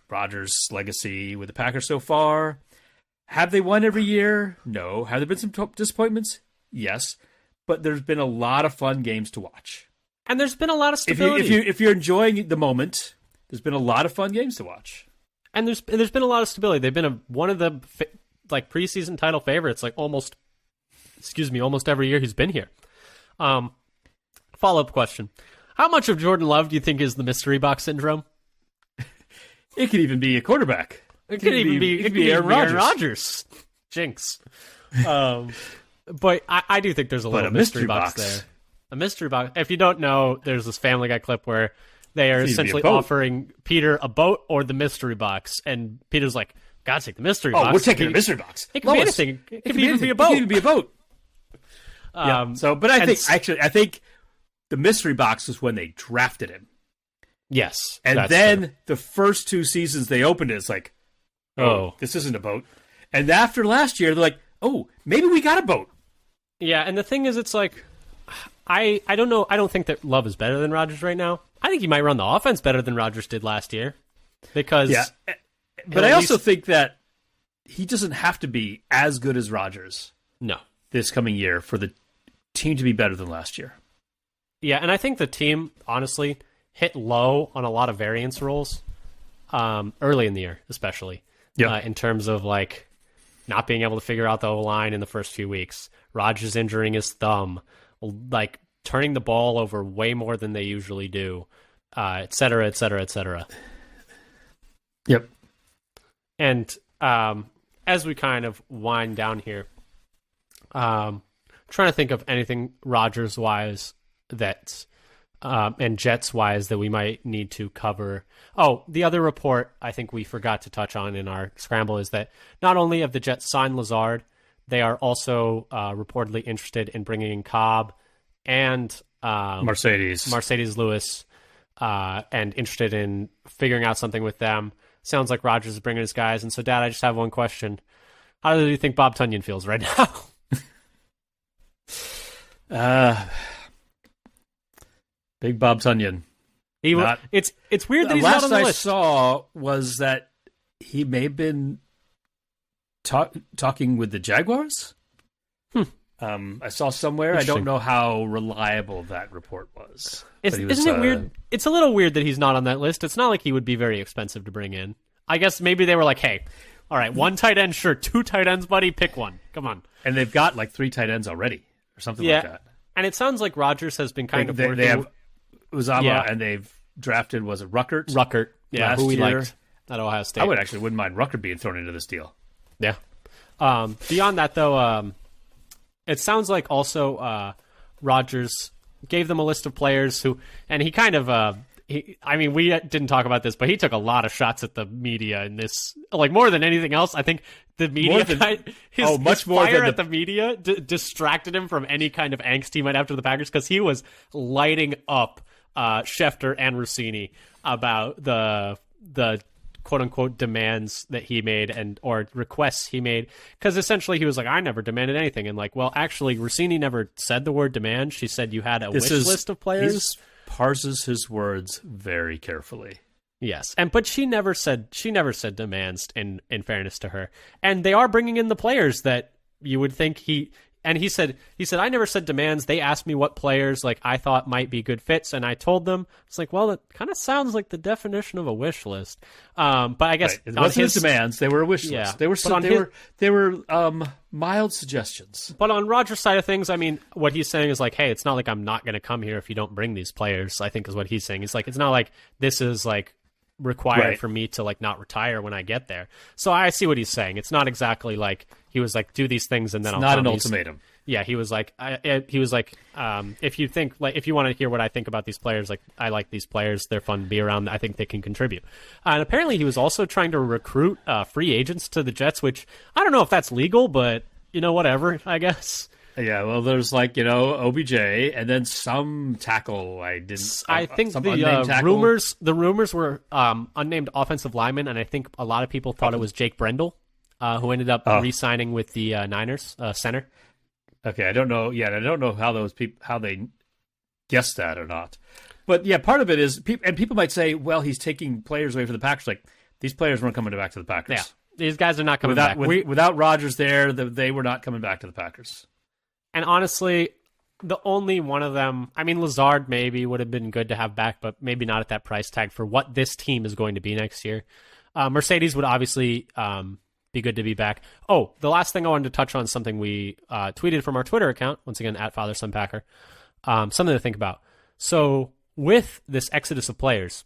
Rodgers' legacy with the Packers so far. Have they won every year? No. Have there been some disappointments? Yes. But there's been a lot of fun games to watch, and there's been a lot of stability. If you're enjoying the moment, there's been a lot of fun games to watch. And there's been a lot of stability. They've been one of the preseason title favorites, like almost every year he's been here. Follow-up question: how much of Jordan Love do you think is the mystery box syndrome? It could even be a quarterback. It could even be Aaron Rodgers. Jinx. But I do think there's a little mystery box there. A mystery box. If you don't know, there's this Family Guy clip where they are essentially offering Peter a boat or the mystery box, and Peter's like, "Gotta take the mystery box." Oh, we're taking the mystery box. It could be anything. It could even be a boat. It could even be a boat. But I think the mystery box was when they drafted him. Yes, and then the first 2 seasons they opened it, it's like, oh, this isn't a boat. And after last year, they're like, oh, maybe we got a boat. Yeah, and the thing is, it's like, I don't know. I don't think that Love is better than Rodgers right now. I think he might run the offense better than Rodgers did last year. Because, but I also think that he doesn't have to be as good as Rodgers. No, this coming year for the team to be better than last year. Yeah, and I think the team honestly hit low on a lot of variance roles early in the year, especially in terms of like not being able to figure out the O-line in the first few weeks. Rodgers injuring his thumb, like turning the ball over way more than they usually do, et cetera, et cetera, et cetera. Yep. And as we kind of wind down here, trying to think of anything Rodgers-wise that and Jets-wise that we might need to cover. Oh, the other report I think we forgot to touch on in our scramble is that not only have the Jets signed Lazard, they are also reportedly interested in bringing in Cobb and Mercedes Lewis, and interested in figuring out something with them. Sounds like Rodgers is bringing his guys. And so, Dad, I just have one question. How do you think Bob Tunyon feels right now? Big Bob Tunyon. It's weird that he's not on the list. Last I saw was that he may have been talking with the Jaguars. I saw somewhere. I don't know how reliable that report was. Isn't it weird? It's a little weird that he's not on that list. It's not like he would be very expensive to bring in. I guess maybe they were like, hey, all right, one tight end, sure. Two tight ends, buddy, pick one. Come on. And they've got like 3 tight ends already or something like that. And it sounds like Rodgers has been kind of working. They have Uzama, and they've drafted, was it Ruckert? Ruckert, yeah, who we year. liked at Ohio State. I wouldn't mind Ruckert being thrown into this deal. Yeah. Beyond that, though, it sounds like also Rodgers gave them a list of players who, and he kind of, we didn't talk about this, but he took a lot of shots at the media in this, like more than anything else. I think the media, his fire at the media distracted him from any kind of angst he might have to the Packers, because he was lighting up Schefter and Rossini about the quote unquote demands that he made or requests he made, because essentially he was like, I never demanded anything, and like, well, actually Rossini never said the word demand. She said you had a wish list of players. He parses his words very carefully. Yes, but she never said demands. In fairness to her, and they are bringing in the players that you would think he. And he said, I never said demands. They asked me what players like I thought might be good fits, and I told them. It's like, well, it kind of sounds like the definition of a wish list. But I guess it wasn't his demands. They were a wish list. They were mild suggestions. But on Rodgers' side of things, I mean, what he's saying is like, hey, it's not like I'm not going to come here if you don't bring these players. I think is what he's saying. It's like, it's not like this is like required for me to like not retire when I get there. So I see what he's saying. It's not exactly like he was like, do these things and then I'll not an ultimatum. Yeah, he was like, if you want to hear what I think about these players, like I like these players, they're fun to be around. I think they can contribute. And apparently, he was also trying to recruit free agents to the Jets, which I don't know if that's legal, but whatever, I guess. Yeah, well, there's like OBJ, and then some tackle. I think the rumors were unnamed offensive lineman, and I think a lot of people thought it was Jake Brendel, who ended up re-signing with the Niners center. Okay, I don't know. Yeah, I don't know how they guessed that or not. But yeah, part of it is, and people might say, well, he's taking players away from the Packers. Like, these players weren't coming back to the Packers. Yeah, these guys are not coming back. Without Rodgers there, they were not coming back to the Packers. And honestly, the only one of them, I mean, Lazard maybe would have been good to have back, but maybe not at that price tag for what this team is going to be next year. Mercedes would obviously be good to be back. Oh, the last thing I wanted to touch on is something we tweeted from our Twitter account, once again, at FatherSonPacker. Something to think about. So with this exodus of players,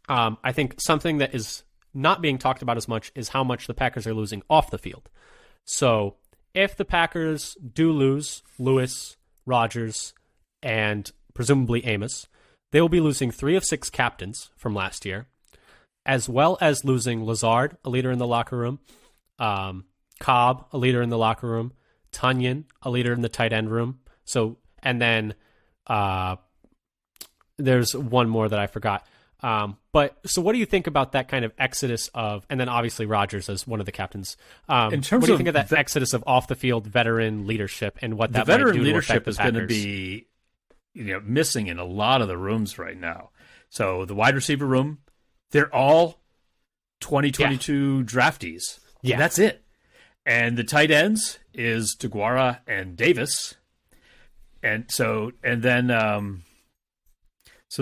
I think something that is not being talked about as much is how much the Packers are losing off the field. So if the Packers do lose Lewis, Rodgers, and presumably Amos, they will be losing 3 of 6 captains from last year, as well as losing Lazard, a leader in the locker room, Cobb, a leader in the locker room, Tunyon, a leader in the tight end room. So, and then there's one more that I forgot. So what do you think about that kind of exodus of, and then obviously Rodgers as one of the captains. In terms what do you think of that exodus of off the field veteran leadership and what that might do to veteran leadership is going to be, missing in a lot of the rooms right now. So the wide receiver room, they're all 2022 draftees. Yeah, that's it. And the tight ends is DeGuara and Davis. So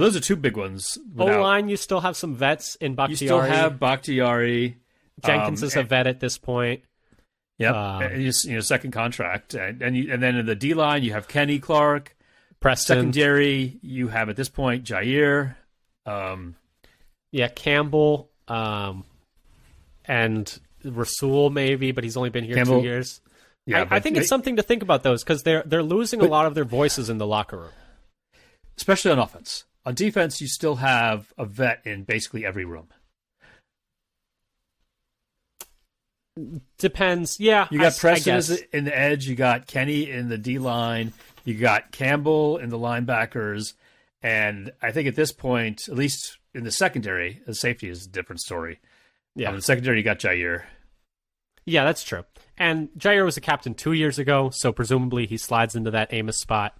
those are 2 big ones. O-line, you still have some vets in Bakhtiari. You still have Bakhtiari. Jenkins is a vet at this point. Yep. Second contract. And then in the D-line, you have Kenny Clark. Preston. Secondary, you have at this point Jair. Campbell. And Rasul maybe, but he's only been here 2 years. Yeah, I think it's something to think about those, because they're losing a lot of their voices in the locker room. Especially on offense. On defense, you still have a vet in basically every room. Depends. Yeah, You got Preston in the edge. You got Kenny in the D line. You got Campbell in the linebackers. And I think at this point, at least in the secondary, the safety is a different story. Yeah. In the secondary, you got Jair. Yeah, that's true. And Jair was a captain 2 years ago, so presumably he slides into that Amos spot.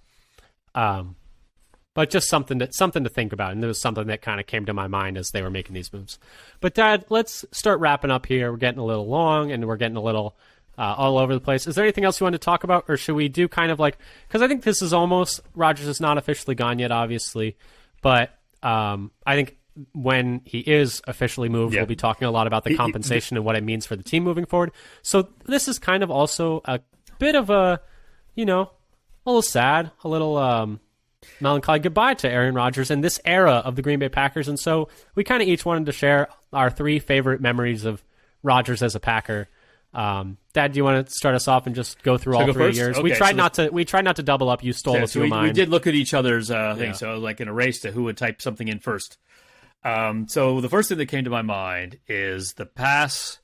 But just something to think about, and it was something that kind of came to my mind as they were making these moves. But Dad, let's start wrapping up here. We're getting a little long, and we're getting a little all over the place. Is there anything else you want to talk about, or should we do kind of like, because I think this is almost, Rodgers is not officially gone yet, obviously, but I think when he is officially moved, we'll be talking a lot about the compensation and what it means for the team moving forward. So this is kind of also a bit of a, a little sad, a little melancholy goodbye to Aaron Rodgers and this era of the Green Bay Packers. And so we kind of each wanted to share our 3 favorite memories of Rodgers as a Packer. Dad, do you want to start us off and just go through all 3 years? Okay, we tried not to double up. You stole a few of mine. We did look at each other's things, so like in a race to who would type something in first. So the first thing that came to my mind is the pass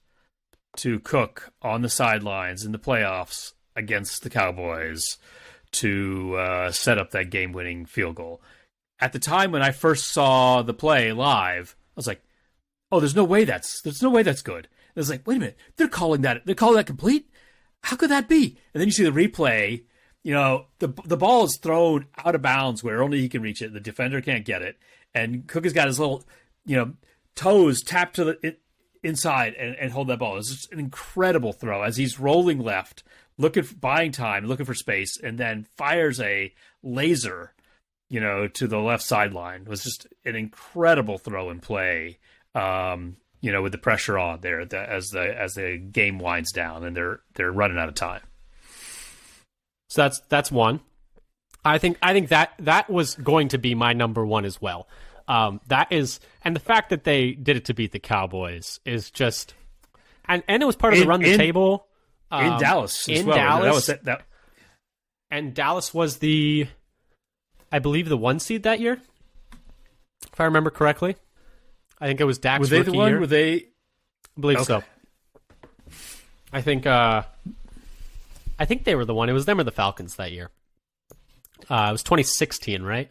to Cook on the sidelines in the playoffs against the Cowboys to set up that game-winning field goal. At the time when I first saw the play live, I was like, "Oh, there's no way that's good." I was like, "Wait a minute, they're calling that complete? How could that be?" And then you see the replay. The ball is thrown out of bounds where only he can reach it. The defender can't get it. And Cook has got his little, toes tapped to the inside and hold that ball. It's just an incredible throw as he's rolling left, buying time, looking for space, and then fires a laser, to the left sideline. It was just an incredible throw and play, with the pressure on there as the game winds down and they're running out of time. So that's one. I think that was going to be my number one as well. That is, and the fact that they did it to beat the Cowboys is just, and it was part of the run the table in Dallas as well. Dallas, and Dallas was I believe the 1 seed that year, if I remember correctly. I think it was Dak's rookie year. Were they the one? Were they? I believe so. I think they were the one. It was them or the Falcons that year. It was 2016, right?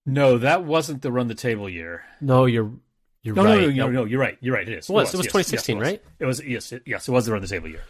No, that wasn't the run the table year. No, you're right. No, you're right. You're right. It is. It was 2016, yes, right? It was. Yes, it was the run the table year.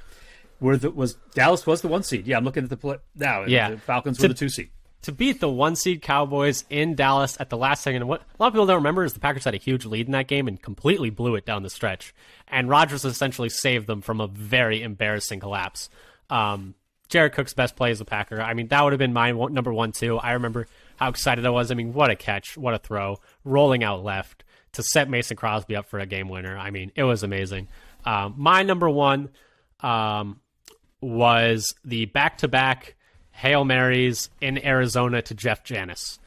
Dallas was the 1 seed? Yeah, I'm looking at the play now. Yeah, the Falcons were the 2 seed. To beat the 1 seed Cowboys in Dallas at the last second, and what a lot of people don't remember is the Packers had a huge lead in that game and completely blew it down the stretch. And Rodgers essentially saved them from a very embarrassing collapse. Jared Cook's best play as a Packer. I mean, that would have been my number 1 too. I remember how excited I was. I mean, what a catch, what a throw, rolling out left to set Mason Crosby up for a game winner. I mean, it was amazing. My number 1 was the back-to-back Hail Marys in Arizona to Jeff Janis,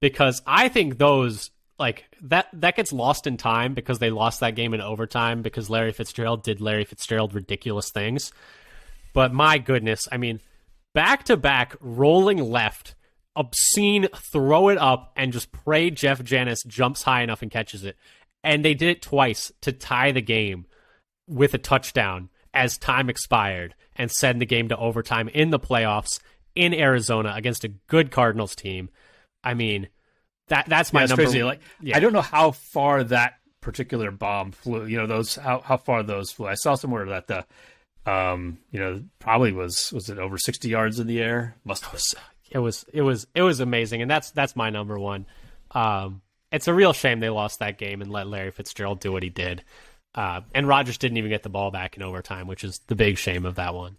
because I think those, like, that gets lost in time because they lost that game in overtime because Larry Fitzgerald did Larry Fitzgerald ridiculous things. But my goodness, I mean, back-to-back rolling left, obscene, throw it up, and just pray Jeff Janis jumps high enough and catches it. And they did it twice to tie the game with a touchdown as time expired and send the game to overtime in the playoffs in Arizona against a good Cardinals team. I mean, that's my number. Crazy. Like, I don't know how far that particular bomb flew. How far those flew. I saw somewhere that the probably was it over 60 yards in the air? Must have. It was amazing, and that's my number 1. It's a real shame they lost that game and let Larry Fitzgerald do what he did. And Rodgers didn't even get the ball back in overtime, which is the big shame of that one.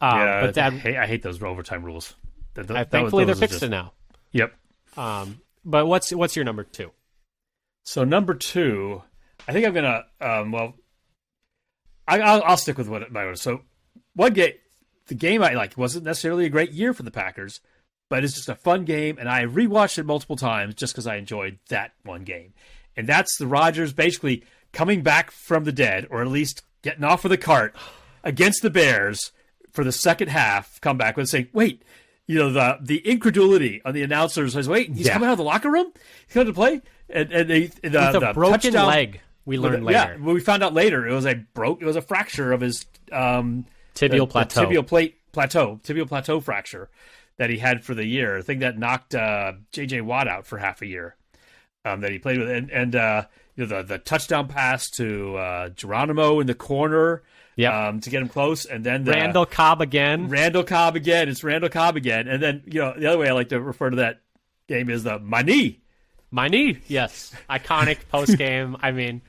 But Dad, I hate those overtime rules. Thankfully, they're fixed it now. Yep. But what's your number 2? So number 2, I think I'm gonna. I'll stick with what my order. So one game, the game I like wasn't necessarily a great year for the Packers, but it's just a fun game, and I rewatched it multiple times just because I enjoyed that one game. And that's the Rodgers basically coming back from the dead, or at least getting off of the cart against the Bears for the second half comeback with saying, wait, the incredulity on the announcers says, wait, he's coming out of the locker room? He's going to play? And they, with a broken touchdown, leg. We learned later. Yeah, well, we found out later it was a fracture of his tibial plateau. Tibial plateau fracture that he had for the year. I think that knocked J.J. Watt out for half a year that he played with. And the touchdown pass to Geronimo in the corner to get him close. And then Randall Cobb again. It's Randall Cobb again. And then, the other way I like to refer to that game is my knee. My knee, yes. Iconic post game. I mean,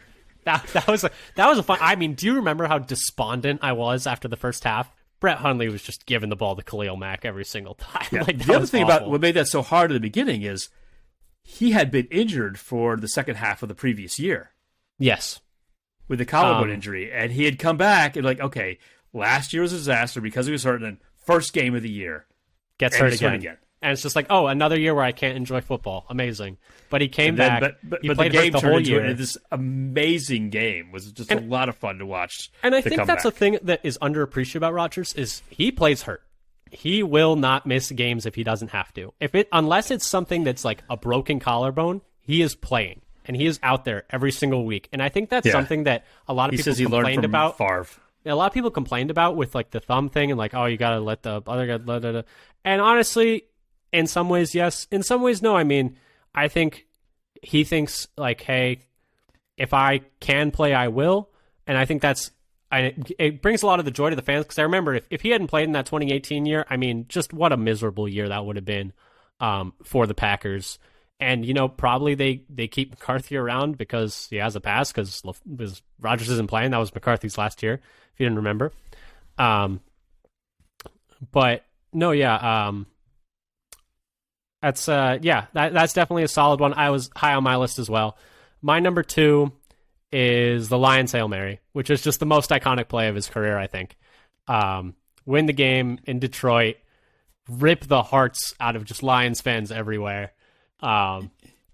that was a fun. I mean, do you remember how despondent I was after the first half? Brett Hundley was just giving the ball to Khalil Mack every single time. Yeah. Like, the other thing about what made that so hard at the beginning is he had been injured for the second half of the previous year. Yes, with the collarbone injury, and he had come back and okay, last year was a disaster because he was hurt. And then first game of the year gets hurt again. And it's just another year where I can't enjoy football. Amazing. But he came back. But he played the game the whole year. Into this amazing game. It was just a lot of fun to watch. And I think that's the thing that is underappreciated about Rodgers is he plays hurt. He will not miss games if he doesn't have to. Unless it's something that's like a broken collarbone, he is playing. And he is out there every single week. And I think that's something that a lot of people complained about. Favre. A lot of people complained about with the thumb thing and you got to let the other guy. And honestly, in some ways, yes. In some ways, no. I mean, I think he thinks hey, if I can play, I will. And I think it brings a lot of the joy to the fans because I remember if he hadn't played in that 2018 year, I mean, just what a miserable year that would have been for the Packers. And, probably they keep McCarthy around because he has a pass because Rodgers isn't playing. That was McCarthy's last year, if you didn't remember. But, no, yeah. That's definitely a solid one. I was high on my list as well. My number 2 is the Lions Hail Mary, which is just the most iconic play of his career, I think. Win the game in Detroit, rip the hearts out of just Lions fans everywhere. I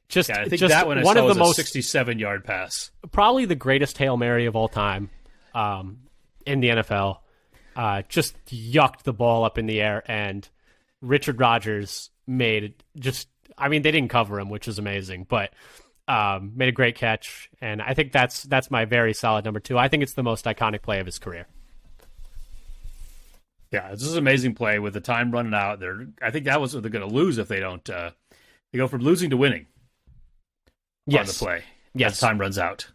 think that one was a 67-yard pass. Probably the greatest Hail Mary of all time in the NFL. Just yucked the ball up in the air, and Richard Rodgers made they didn't cover him, which is amazing, but made a great catch, and I think that's my very solid number 2. I think it's the most iconic play of his career. Yeah, this is an amazing play with the time running out. I think that was what they're going to lose if they don't. They go from losing to winning on the play. Yes, as time runs out.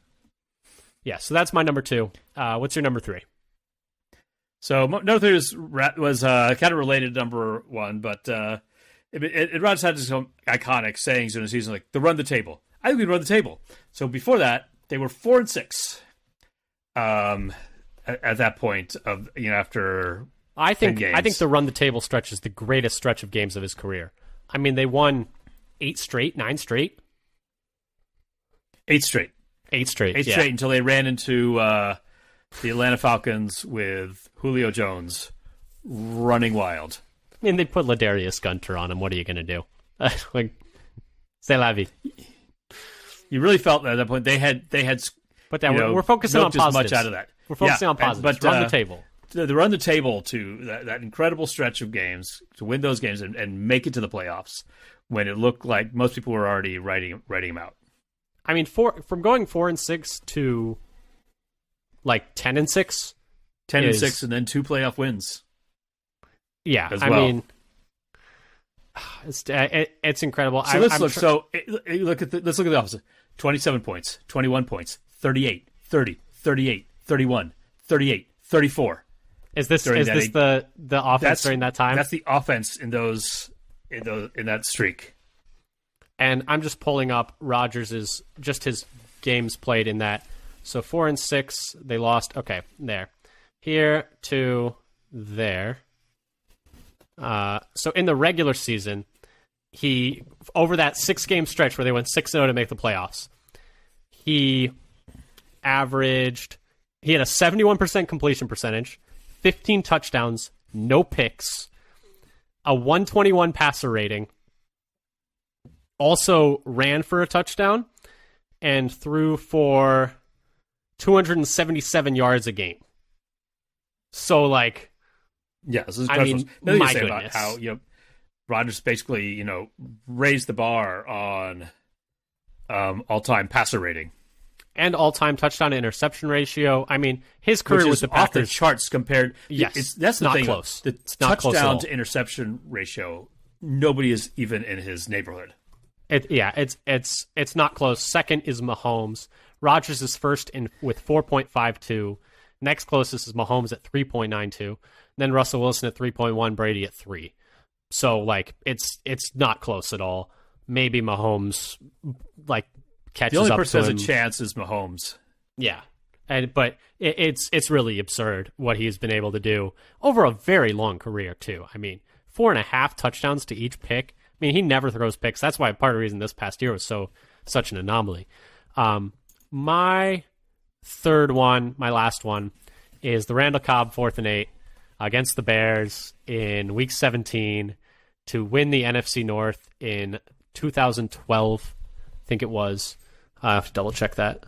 Yeah, so that's my number 2. What's your number 3? So number 3 was kind of related to number 1, but Rodgers had this iconic sayings in the season like the run the table. I think we run the table. So before that, they were 4-6. At that point of after I think 10 games. I think the run the table stretch is the greatest stretch of games of his career. I mean, they won 9 straight. 8 straight. 8 straight. 8 straight until they ran into the Atlanta Falcons with Julio Jones running wild. I mean, they put Ladarius Gunter on him. What are you going to do? C'est la vie. You really felt that at that point they had. But we're focusing on positives. Much out of that. We're focusing on positives. But run the table. To run the table to that incredible stretch of games to win those games and make it to the playoffs when it looked like most people were already writing him out. I mean, from going 4-6 to 10-6, 10-6, and then 2 playoff wins. Yeah, as well. I mean, it's incredible. So let's look at the opposite: 27 points, 21 points, 38, 30, 38, 31, 38, 34. Is this the offense during that time? That's the offense in that streak. And I'm just pulling up Rodgers' just his games played in that. So 4-6, they lost. Okay, there, here to there. So in the regular season, he over that 6-game stretch where they went 6-0 to make the playoffs, he had a 71% completion percentage, 15 touchdowns, no picks, a 121 passer rating, also ran for a touchdown, and threw for 277 yards a game. So, yeah, this is I mean, my goodness. About how Rodgers basically raised the bar on all-time passer rating and all-time touchdown to interception ratio. I mean, his career which with is the off the Packers, charts compared. Yes, that's the not thing. close. The It's not close at touchdown all. to interception ratio, nobody is even in his neighborhood. It's not close. Second is Mahomes. Rodgers is first with 4.52. Next closest is Mahomes at 3.92. Then Russell Wilson at 3.1. Brady at 3. So like it's not close at all. Maybe Mahomes like catches up. The only person to who him. has a chance is Mahomes. Yeah, but it's really absurd what he's been able to do over a very long career too. I mean, 4.5 touchdowns to each pick. I mean, he never throws picks. That's why part of the reason this past year was such an anomaly. My third one, my last one, is the Randall Cobb 4th and 8 against the Bears in Week 17 to win the NFC North in 2012. I think it was. I have to double check that.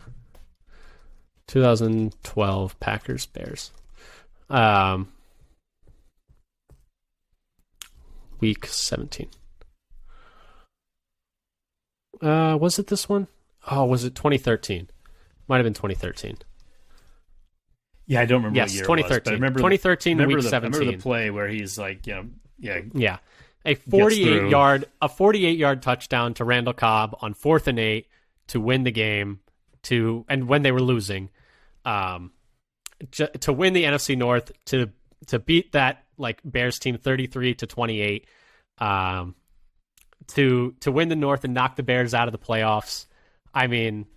2012 Packers Bears. Week 17. Was it this one? Oh, was it 2013? Might have been 2013. Yeah, I don't remember Yes, what year 2013. it was, but I remember 2013 week 17. I remember the play where he's like, Yeah. A 48-yard touchdown to Randall Cobb on 4th and 8 to win the game and when they were losing, to win the NFC North, to beat that like Bears team 33-28, to win the North and knock the Bears out of the playoffs. I mean,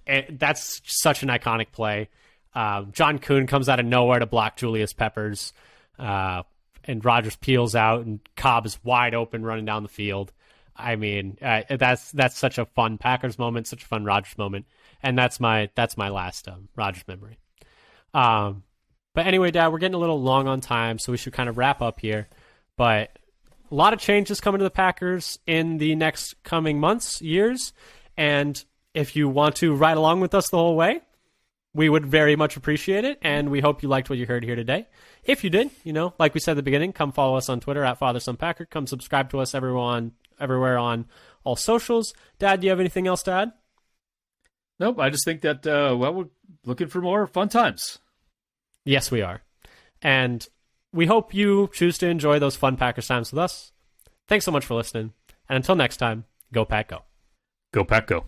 that's such an iconic play. John Kuhn comes out of nowhere to block Julius Peppers, and Rodgers peels out, and Cobb is wide open running down the field. I mean, that's such a fun Packers moment, such a fun Rodgers moment, and that's my last Rodgers memory. But anyway, Dad, we're getting a little long on time, so we should kind of wrap up here. But a lot of changes coming to the Packers in the next coming months, years, and if you want to ride along with us the whole way, we would very much appreciate it, and we hope you liked what you heard here today. If you did, like we said at the beginning, come follow us on Twitter at FatherSonPacker. Come subscribe to us everywhere on all socials. Dad, do you have anything else to add? Nope, I just think that, we're looking for more fun times. Yes, we are. And we hope you choose to enjoy those fun Packers times with us. Thanks so much for listening. And until next time, go Pack Go. Go Pack Go.